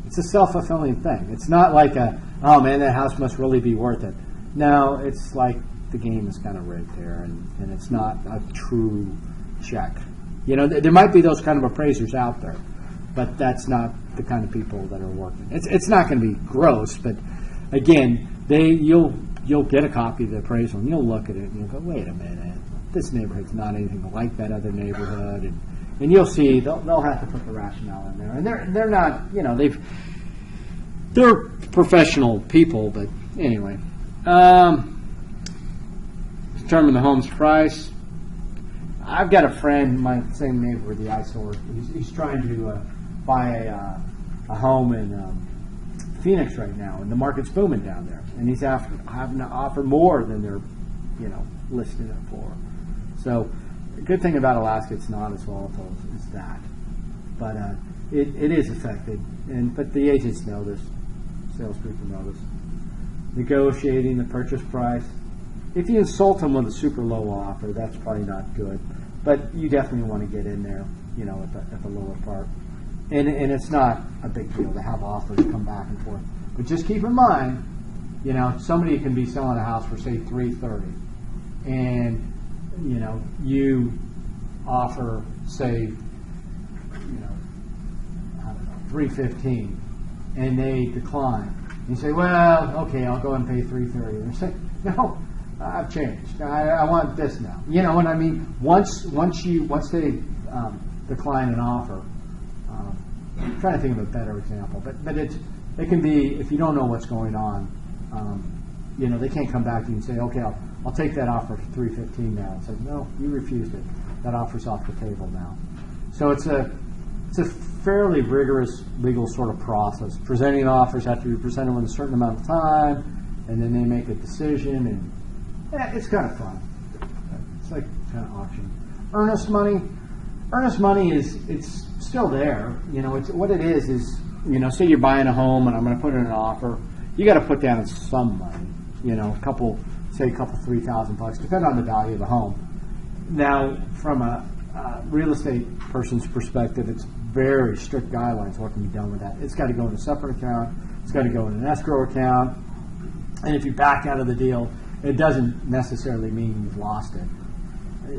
it's a self-fulfilling thing. It's not like oh man, that house must really be worth it. No, it's like the game is kind of rigged there, and it's not a true check. There might be those kind of appraisers out there, but that's not the kind of people that are working. It's not going to be gross, but again, you'll get a copy of the appraisal, and you'll look at it, and you'll go, wait a minute, this neighborhood's not anything like that other neighborhood, and you'll see they'll have to put the rationale in there, and they're not, they're professional people, but anyway. Determine the home's price. I've got a friend, my same neighbor with the eyesore. He's trying to buy a home in Phoenix right now, and the market's booming down there. And he's having to offer more than they're, listing it for. So, the good thing about Alaska, it's not as volatile as that, but it is affected. But the agents know this, salespeople know this. Negotiating the purchase price. If you insult them with a super low offer, that's probably not good. But you definitely want to get in there, at the lower part. And it's not a big deal to have offers come back and forth. But just keep in mind, somebody can be selling a house for say $330, and you offer say $315, and they decline. You say, well, okay, I'll go and pay $330. And they say, no, I've changed. I want this now. You know what I mean? Once they decline an offer, I'm trying to think of a better example, but it can be, if you don't know what's going on, they can't come back to you and say, okay, I'll take that offer for $315 now. It's like, no, you refused it. that offer's off the table now. So it's a fairly rigorous legal sort of process. Presenting offers have to be presented within a certain amount of time, and then they make a decision, and it's kind of fun. It's like kind of auction. Earnest money it's still there. It's what it is, say you're buying a home and I'm going to put in an offer. You got to put down some money, a couple $3,000, depending on the value of the home. Now, from a real estate person's perspective, it's very strict guidelines what can be done with that. It's got to go in a separate account. It's got to go in an escrow account. And if you back out of the deal, it doesn't necessarily mean you've lost it.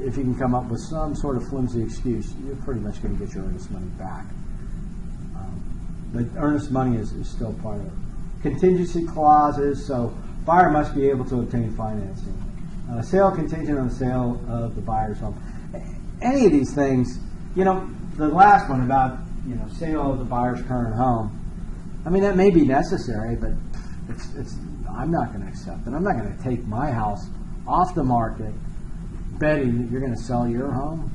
If you can come up with some sort of flimsy excuse, you're pretty much going to get your earnest money back. But earnest money is still part of it. Contingency clauses, so buyer must be able to obtain financing. Sale contingent on the sale of the buyer's home. Any of these things, the last one about, sale of the buyer's current home, that may be necessary, but I'm not going to accept it. I'm not going to take my house off the market betting that you're going to sell your home.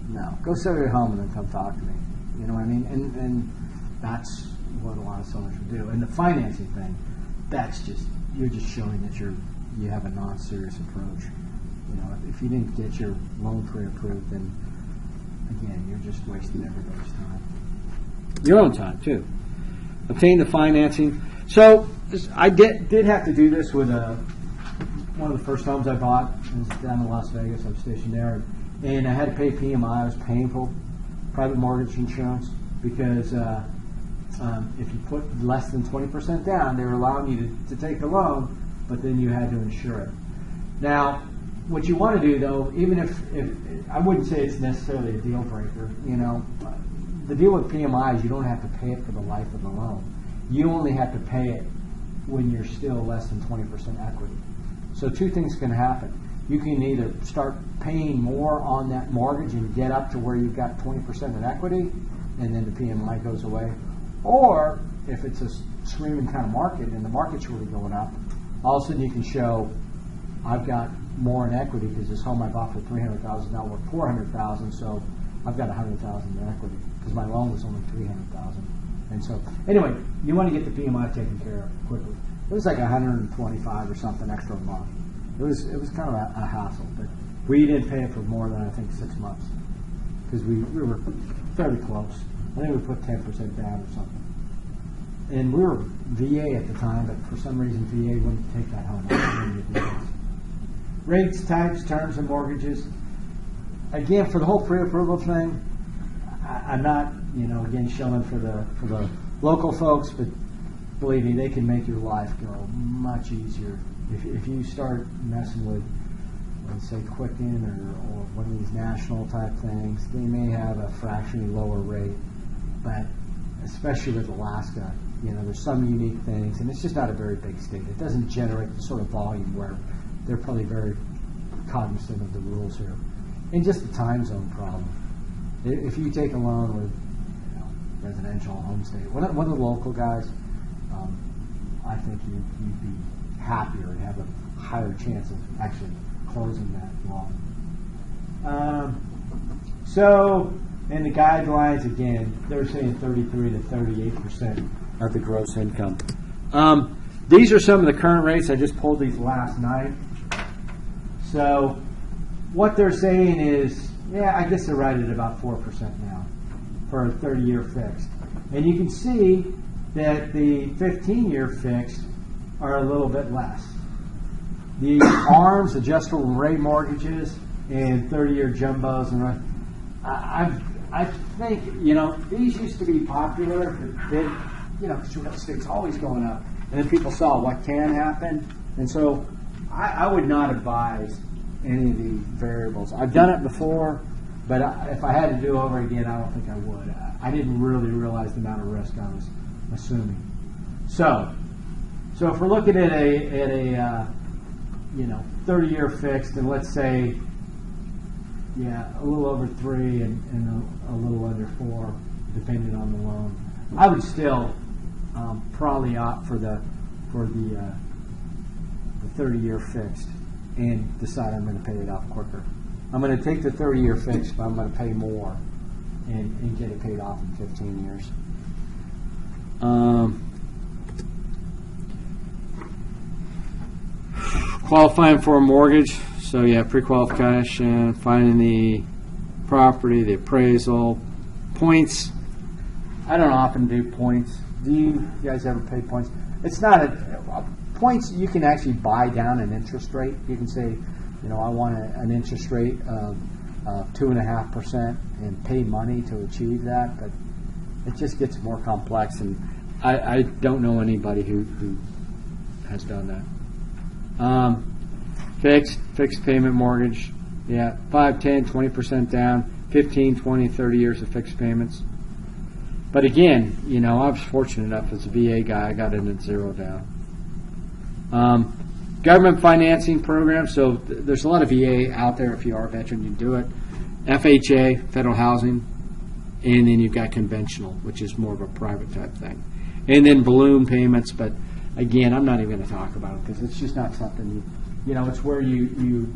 No, go sell your home and then come talk to me. You know what I mean? And that's what a lot of sellers would do. And the financing thing, you're just showing that you have a non-serious approach. If you didn't get your loan pre-approved, then again, you're just wasting everybody's time. Your own time too. Obtain the financing. So I did have to do this with one of the first homes I bought. It was down in Las Vegas. I was stationed there, and I had to pay PMI. It was painful. Private mortgage insurance, because if you put less than 20% down, they were allowing you to take the loan, but then you had to insure it. Now, what you want to do, though, even if I wouldn't say it's necessarily a deal breaker, the deal with PMI is you don't have to pay it for the life of the loan. You only have to pay it when you're still less than 20% equity. So two things can happen. You can either start paying more on that mortgage and get up to where you've got 20% in equity, and then the PMI goes away. Or if it's a screaming kind of market and the market's really going up, all of a sudden you can show, I've got more in equity because this home I bought for $300,000 now worth $400,000, so I've got $100,000 in equity because my loan was only $300,000. And so, anyway, you want to get the PMI taken care of quickly. It was like $125 or something extra a month. It was kind of a hassle, but we didn't pay it for more than I think 6 months because we were fairly close. I think we put 10% down or something. And we were VA at the time, but for some reason VA wouldn't take that home. Rates, types, terms, and mortgages. Again, for the whole pre-approval thing, I'm not, again, shilling for the local folks, but believe me, they can make your life go much easier. If you start messing with, let's say, Quicken or one of these national type things, they may have a fractionally lower rate, but especially with Alaska, there's some unique things, and it's just not a very big state. It doesn't generate the sort of volume where they're probably very cognizant of the rules here. And just the time zone problem. If you take a loan with residential homestay, one of the local guys, I think you'd be happier and have a higher chance of actually closing that loan. And the guidelines, again, they're saying 33 to 38% of the gross income. These are some of the current rates. I just pulled these last night. So what they're saying is, I guess they're right at about 4% now for a 30-year fixed. And you can see that the 15-year fixed are a little bit less. The ARMs, adjustable rate mortgages, and 30-year jumbos, and I think, these used to be popular, but then, because real estate's always going up. And then people saw what can happen. And so I would not advise any of the variables. I've done it before, but if I had to do it over again, I don't think I would. I didn't really realize the amount of risk I was assuming. So if we're looking at a 30-year fixed, and let's say, a little over 3 and a little under 4, depending on the loan, I would still probably opt for the 30-year fixed and decide I'm going to pay it off quicker. I'm going to take the 30-year fix, but I'm going to pay more and get it paid off in 15 years. Qualifying for a mortgage. So yeah, pre-qualification, finding the property, the appraisal, points. I don't often do points. Do you guys ever pay points? It's not points. You can actually buy down an interest rate. You can say, I want an interest rate of 2.5% and pay money to achieve that. But it just gets more complex, and I don't know anybody who has done that. Fixed payment mortgage. Yeah, 5, 10, 20% down, 15, 20, 30 years of fixed payments. But again, I was fortunate enough as a VA guy, I got in at 0 down. Government financing program. So there's a lot of VA out there. If you are a veteran, you can do it. FHA, federal housing, and then you've got conventional, which is more of a private type thing. And then balloon payments. But again, I'm not even going to talk about it because it's just not something it's where you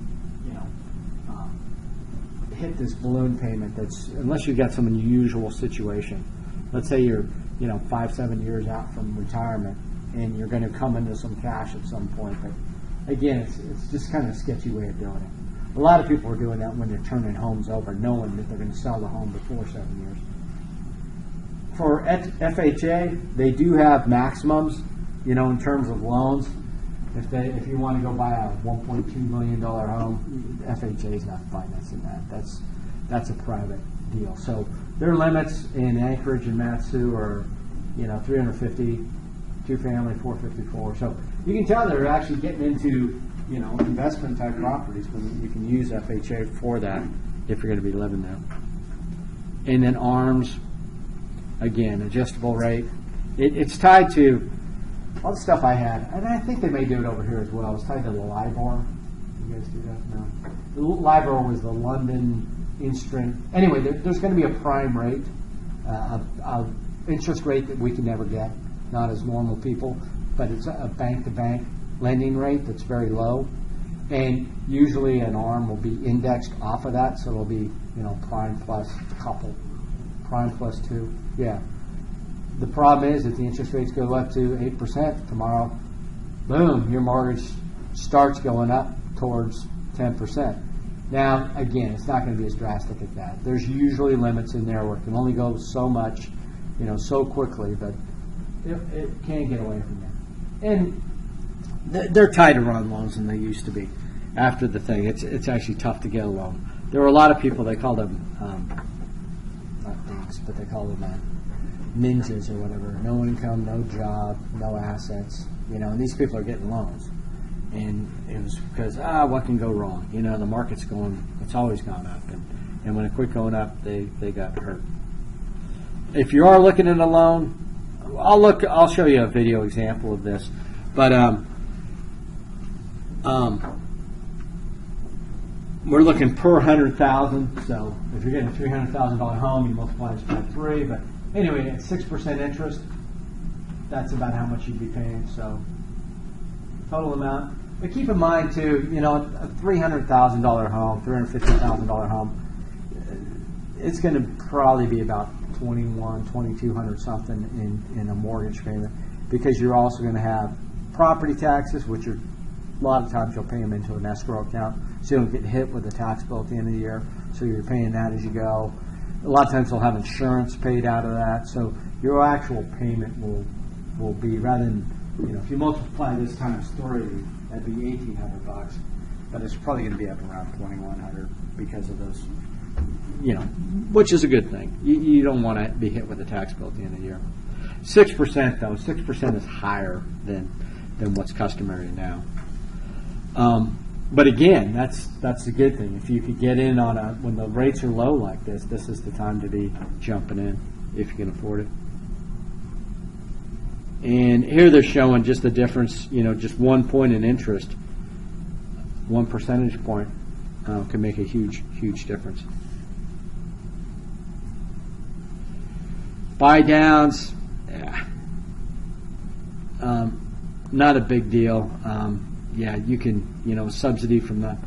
hit this balloon payment. That's unless you've got some unusual situation. Let's say you're 5-7 years out from retirement and you're going to come into some cash at some point. But again, it's just kind of a sketchy way of doing it. A lot of people are doing that when they're turning homes over, knowing that they're going to sell the home before 7 years. For FHA, they do have maximums, in terms of loans. If you want to go buy a $1.2 million home, FHA is not financing that. That's a private deal. So their limits in Anchorage and Matsu are, 350, 2-family, 454. So you can tell they're actually getting into, investment type properties when you can use FHA for that if you're going to be living there. And then ARMS, again, adjustable rate. It's tied to all the stuff I had, and I think they may do it over here as well. It's tied to the LIBOR. You guys do that? No. The LIBOR was the London instant. Anyway, there's going to be a prime rate, of interest rate that we can never get, not as normal people, but it's a bank-to-bank lending rate that's very low, and usually an ARM will be indexed off of that, so it'll be prime plus a couple, prime plus 2. Yeah. The problem is if the interest rates go up to 8% tomorrow, boom, your mortgage starts going up towards 10%. Now, again, it's not going to be as drastic as that. There's usually limits in there where it can only go so much, so quickly, but it can't get away from you. And they're tighter on loans than they used to be after the thing. It's actually tough to get a loan. There were a lot of people, they call them, not dinks, but they call them ninjas or whatever. No income, no job, no assets, and these people are getting loans. And it was because, what can go wrong? The market's it's always gone up. And when it quit going up, they got hurt. If you are looking at a loan, I'll show you a video example of this. But we're looking per 100,000. So if you're getting a $300,000 home, you multiply it by 3. But anyway, at 6% interest, that's about how much you'd be paying. So total amount. But keep in mind too, a $300,000 home, $350,000 home, it's going to probably be about $2,200 something in a mortgage payment, because you're also going to have property taxes, which are a lot of times you'll pay them into an escrow account, so you don't get hit with a tax bill at the end of the year. So you're paying that as you go. A lot of times they'll have insurance paid out of that, so your actual payment will be, rather than, if you multiply this times 3, that'd be $1,800, but it's probably going to be up around $2,100 because of those, which is a good thing. You don't want to be hit with a tax bill at the end of the year. 6% though, 6% is higher than what's customary now. But again, that's the good thing. If you could get in on when the rates are low like this is the time to be jumping in if you can afford it. And here they're showing just the difference, just 1 point in interest, 1 percentage point can make a huge, huge difference. Buy downs, not a big deal. You can, subsidy from the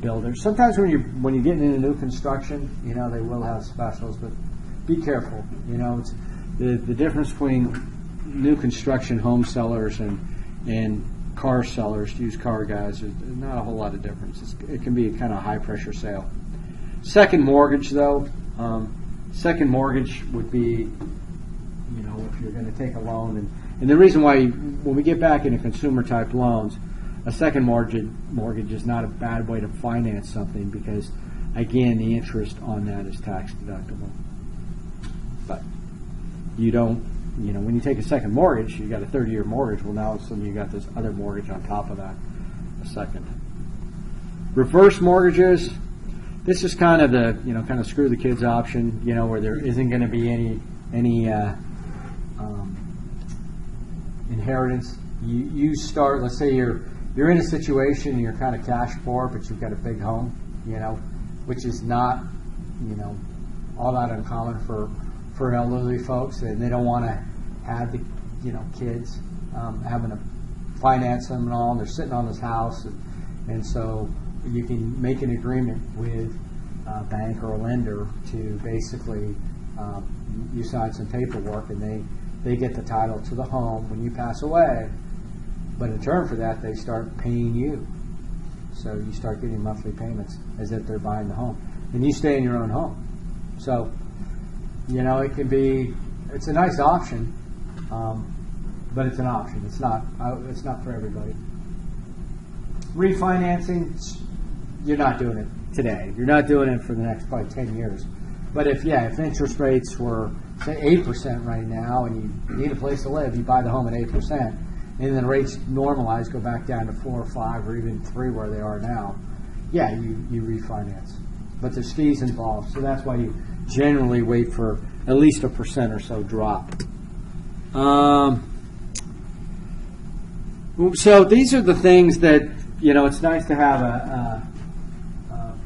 builders. Sometimes when you're getting into new construction, they will have specials, but be careful. It's the difference between new construction home sellers and car sellers, used car guys. There's not a whole lot of difference. It can be a kind of high pressure sale. Second mortgage, though, second mortgage would be, if you're going to take a loan, and the reason why when we get back into consumer type loans, a second mortgage is not a bad way to finance something because, again, the interest on that is tax deductible. But you don't, when you take a second mortgage, you got a 30-year mortgage. Well, now suddenly you got this other mortgage on top of that, a second. Reverse mortgages. This is kind of the, kind of screw the kids option, where there isn't going to be any inheritance. You start, let's say you're in a situation and you're kind of cash poor, but you've got a big home, which is not, all that uncommon for elderly folks, and they don't want to have the, kids having to finance them and all, and they're sitting on this house, and so you can make an agreement with a bank or a lender to basically you sign some paperwork, and they get the title to the home when you pass away. But in return for that, they start paying you. So you start getting monthly payments as if they're buying the home. And you stay in your own home. So, it's a nice option, but it's an option. It's not for everybody. Refinancing, you're not doing it today. You're not doing it for the next probably 10 years. But if interest rates were, say, 8% right now, and you need a place to live, you buy the home at 8%. And then rates normalize, go back down to 4 or 5 or even 3 where they are now, you refinance. But there's fees involved, so that's why you generally wait for at least 1% or so drop. So these are the things that, it's nice to have a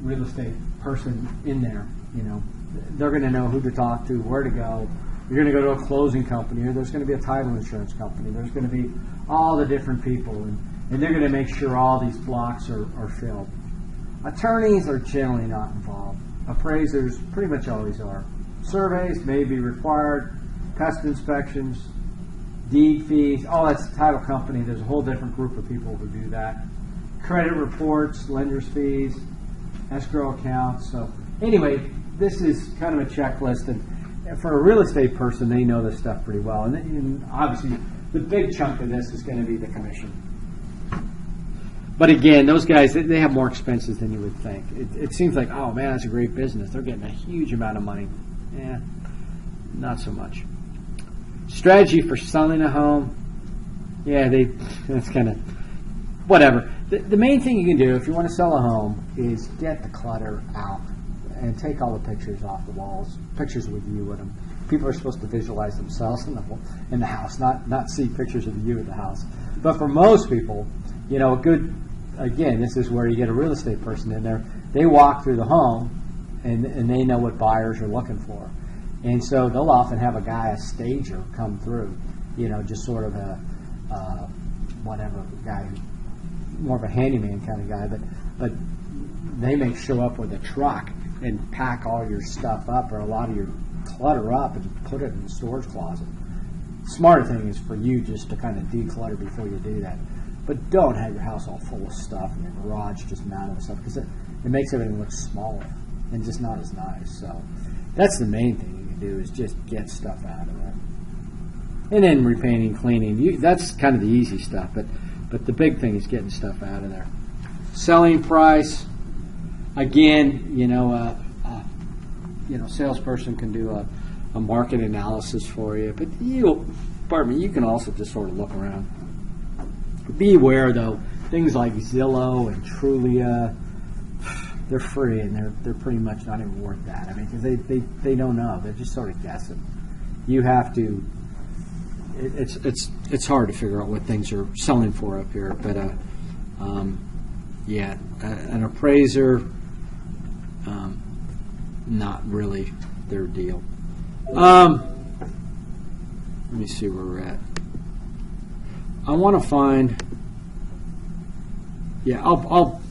real estate person in there. They're going to know who to talk to, where to go. You're going to go to a closing company, or there's going to be a title insurance company. There's going to be all the different people, and they're going to make sure all these blocks are filled. Attorneys are generally not involved. Appraisers pretty much always are. Surveys may be required, pest inspections, deed fees, that's the title company. There's a whole different group of people who do that. Credit reports, lender's fees, escrow accounts. So anyway, this is kind of a checklist, and for a real estate person, they know this stuff pretty well. And obviously, the big chunk of this is going to be the commission. But again, those guys, they have more expenses than you would think. It seems like, oh man, that's a great business. They're getting a huge amount of money. Not so much. Strategy for selling a home. That's kind of, whatever. The main thing you can do if you want to sell a home is get the clutter out and take all the pictures off the walls, pictures with you with them. People are supposed to visualize themselves in the house, not see pictures of you at the house. But for most people, this is where you get a real estate person in there. They walk through the home, and they know what buyers are looking for. And so they'll often have a stager, come through, just sort of a guy, more of a handyman kind of guy, but they may show up with a truck and pack all your stuff up, or a lot of your clutter up, and put it in the storage closet. Smarter thing is for you just to kind of declutter before you do that. But don't have your house all full of stuff and your garage just mounted with stuff, because it makes everything look smaller and just not as nice. So that's the main thing you can do, is just get stuff out of there. And then repainting, cleaning, that's kind of the easy stuff. But the big thing is getting stuff out of there. Selling price, again, salesperson can do a market analysis for you, but you can also just sort of look around. Be aware, though, things like Zillow and Trulia, they're free, and they're pretty much not even worth that. I mean, because they don't know. They're just sort of guessing. You have to. It's hard to figure out what things are selling for up here, but an appraiser, not really their deal. Let me see where we're at. I want to find. I'll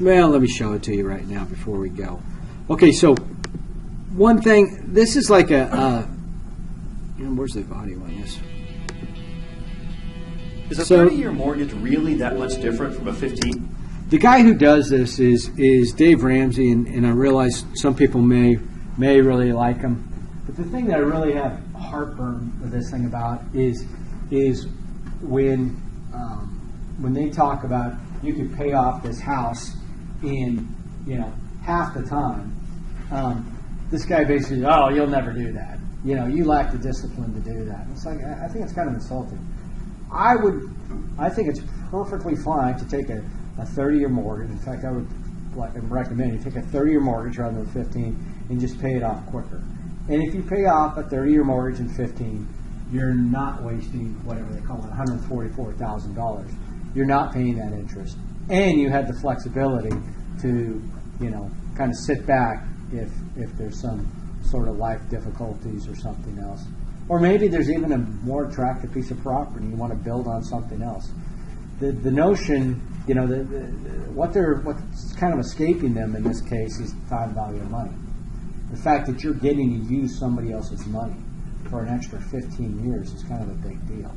Well, let me show it to you right now before we go. Okay, so one thing, this is like where's the audio on this? Is a 30-year mortgage really that much different from a 15? The guy who does this is Dave Ramsey, and I realize some people may really like him. But the thing that I really have heartburn with this thing about is when they talk about you could pay off this house in half the time. This guy basically, oh, you'll never do that. You lack the discipline to do that. It's like, I think it's kind of insulting. I think it's perfectly fine to take a 30-year mortgage. In fact, I would recommend you take a 30-year mortgage rather than 15 and just pay it off quicker. And if you pay off a 30-year mortgage in 15, you're not wasting whatever they call it, $144,000. You're not paying that interest. And you have the flexibility to, kind of sit back if there's some sort of life difficulties or something else. Or maybe there's even a more attractive piece of property you want to build on something else. The notion, what's kind of escaping them in this case is the time value of money. The fact that you're getting to use somebody else's money for an extra 15 years is kind of a big deal.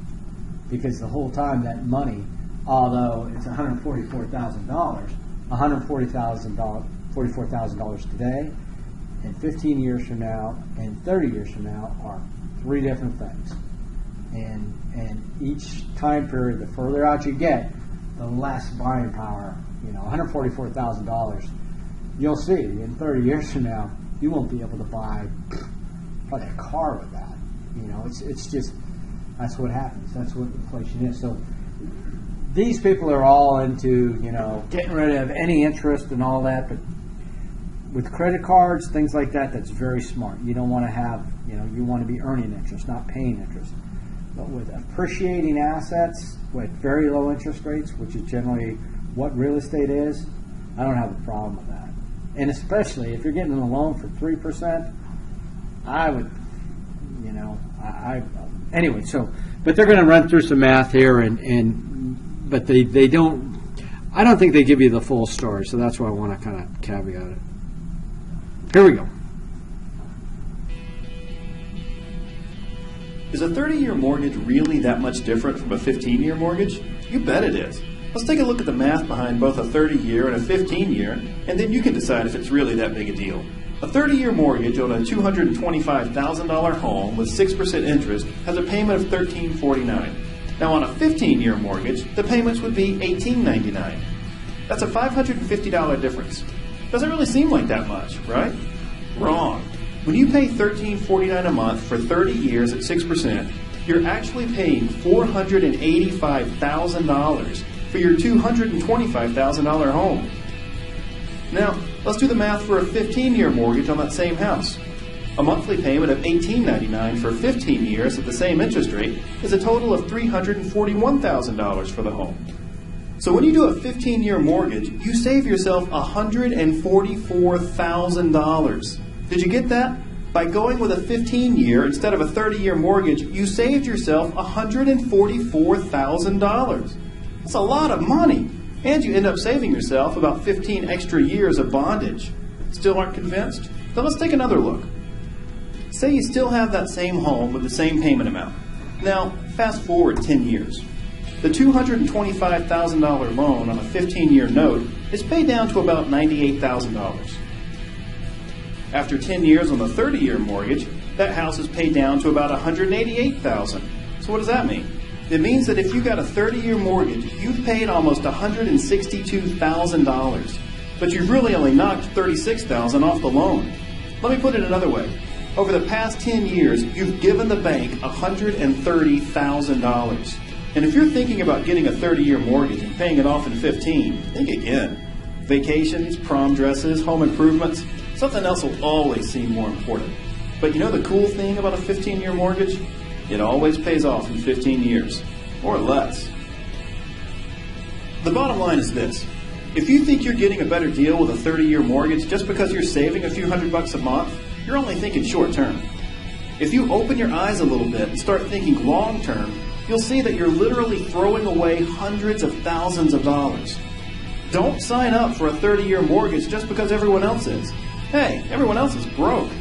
Because the whole time that money, although it's $144,000, $144,000 today, and 15 years from now, and 30 years from now are three different things. And each time period, the further out you get, the less buying power. $144,000, you'll see in 30 years from now, you won't be able to buy probably a car with that. It's just, that's what happens. That's what inflation is. So these people are all into, getting rid of any interest and all that, but with credit cards, things like that, that's very smart. You don't want to have, you want to be earning interest, not paying interest. But with appreciating assets with very low interest rates, which is generally what real estate is, I don't have a problem with that. And especially if you're getting a loan for 3%, I would, anyway, but they're going to run through some math here, but they don't, I don't think they give you the full story, so that's why I want to kind of caveat it. Here we go. Is a 30-year mortgage really that much different from a 15-year mortgage? You bet it is. Let's take a look at the math behind both a 30-year and a 15-year, and then you can decide if it's really that big a deal. A 30-year mortgage on a $225,000 home with 6% interest has a payment of $1,349. Now on a 15-year mortgage, the payments would be $1,899. That's a $550 difference. Doesn't really seem like that much, right? Wrong. When you pay $1,349 a month for 30 years at 6%, you're actually paying $485,000 for your $225,000 home. Now, let's do the math for a 15-year mortgage on that same house. A monthly payment of $1,899 for 15 years at the same interest rate is a total of $341,000 for the home. So when you do a 15-year mortgage, you save yourself $144,000. Did you get that? By going with a 15-year instead of a 30-year mortgage, you saved yourself $144,000. That's a lot of money. And you end up saving yourself about 15 extra years of bondage. Still aren't convinced? Then let's take another look. Say you still have that same home with the same payment amount. Now, fast forward 10 years. The $225,000 loan on a 15-year note is paid down to about $98,000. After 10 years on the 30-year mortgage, that house is paid down to about $188,000. So what does that mean? It means that if you got a 30-year mortgage, you've paid almost $162,000, but you've really only knocked $36,000 off the loan. Let me put it another way. Over the past 10 years, you've given the bank $130,000. And if you're thinking about getting a 30-year mortgage and paying it off in 15, think again. Vacations, prom dresses, home improvements, something else will always seem more important. But you know the cool thing about a 15-year mortgage? It always pays off in 15 years, or less. The bottom line is this. If you think you're getting a better deal with a 30-year mortgage just because you're saving a few $100 a month, you're only thinking short term. If you open your eyes a little bit and start thinking long term, you'll see that you're literally throwing away hundreds of thousands of dollars. Don't sign up for a 30-year mortgage just because everyone else is. Hey, everyone else is broke.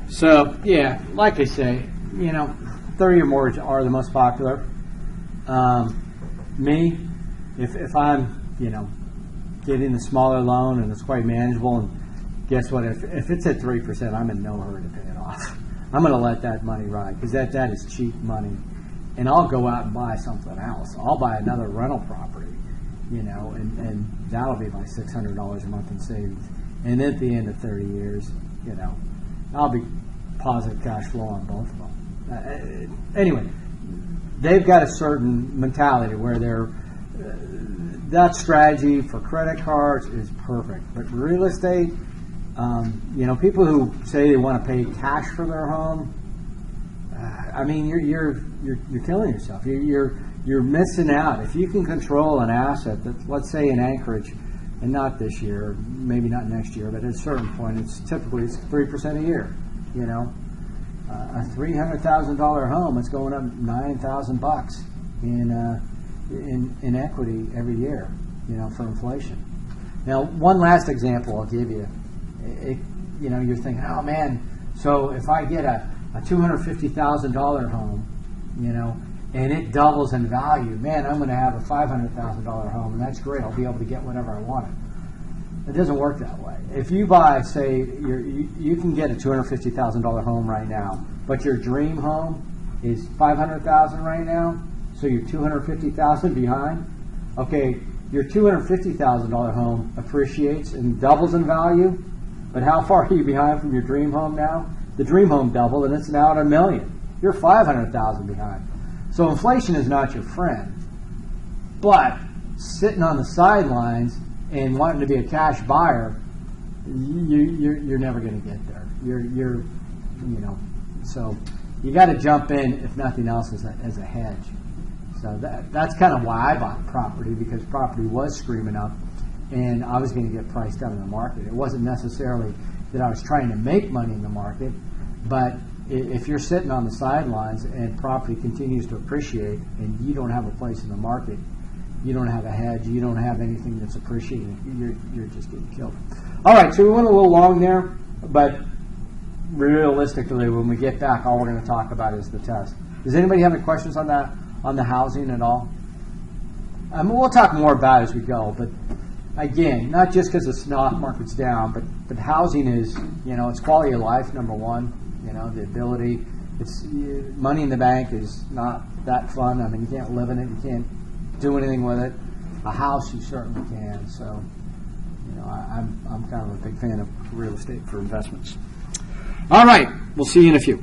So, yeah, like I say, 30-year mortgages are the most popular. Me, if I'm, getting the smaller loan and it's quite manageable, and guess what? If it's at 3%, I'm in no hurry to pay it off. I'm going to let that money ride because that is cheap money. And I'll go out and buy something else. I'll buy another rental property, and that'll be my $600 a month in savings. And at the end of 30 years, I'll be positive cash flow on both of them. Anyway, they've got a certain mentality where that strategy for credit cards is perfect. But real estate, people who say they want to pay cash for their home, you're killing yourself. You're missing out. If you can control an asset that, let's say in Anchorage, and not this year, maybe not next year, but at a certain point, it's 3% a year. A $300,000 home, it's going up $9,000 in equity every year, for inflation. Now, one last example I'll give you. You're thinking, oh man, so if I get a $250,000 home, and it doubles in value, man, I'm going to have a $500,000 home, and that's great. I'll be able to get whatever I want. It doesn't work that way. If you buy, say, you can get a $250,000 home right now, but your dream home is $500,000 right now, so you're $250,000 behind. Okay, your $250,000 home appreciates and doubles in value, but how far are you behind from your dream home now? The dream home doubled, and it's now at $1 million. You're $500,000 behind. So inflation is not your friend. But sitting on the sidelines and wanting to be a cash buyer, you're never going to get there. So you got to jump in, if nothing else, as a hedge. So that's kind of why I bought property, because property was screaming up, and I was going to get priced out of the market. It wasn't necessarily that I was trying to make money in the market, but if you're sitting on the sidelines and property continues to appreciate and you don't have a place in the market, you don't have a hedge, you don't have anything that's appreciating, you're just getting killed. All right, so we went a little long there, but realistically, when we get back, all we're going to talk about is the test. Does anybody have any questions on that, on the housing at all? We'll talk more about it as we go, but again, not just because the stock market's down, but housing is, it's quality of life, number one. The ability, it's money in the bank is not that fun. You can't live in it, you can't do anything with it. A house, you certainly can. So, I'm kind of a big fan of real estate for investments. All right, we'll see you in a few.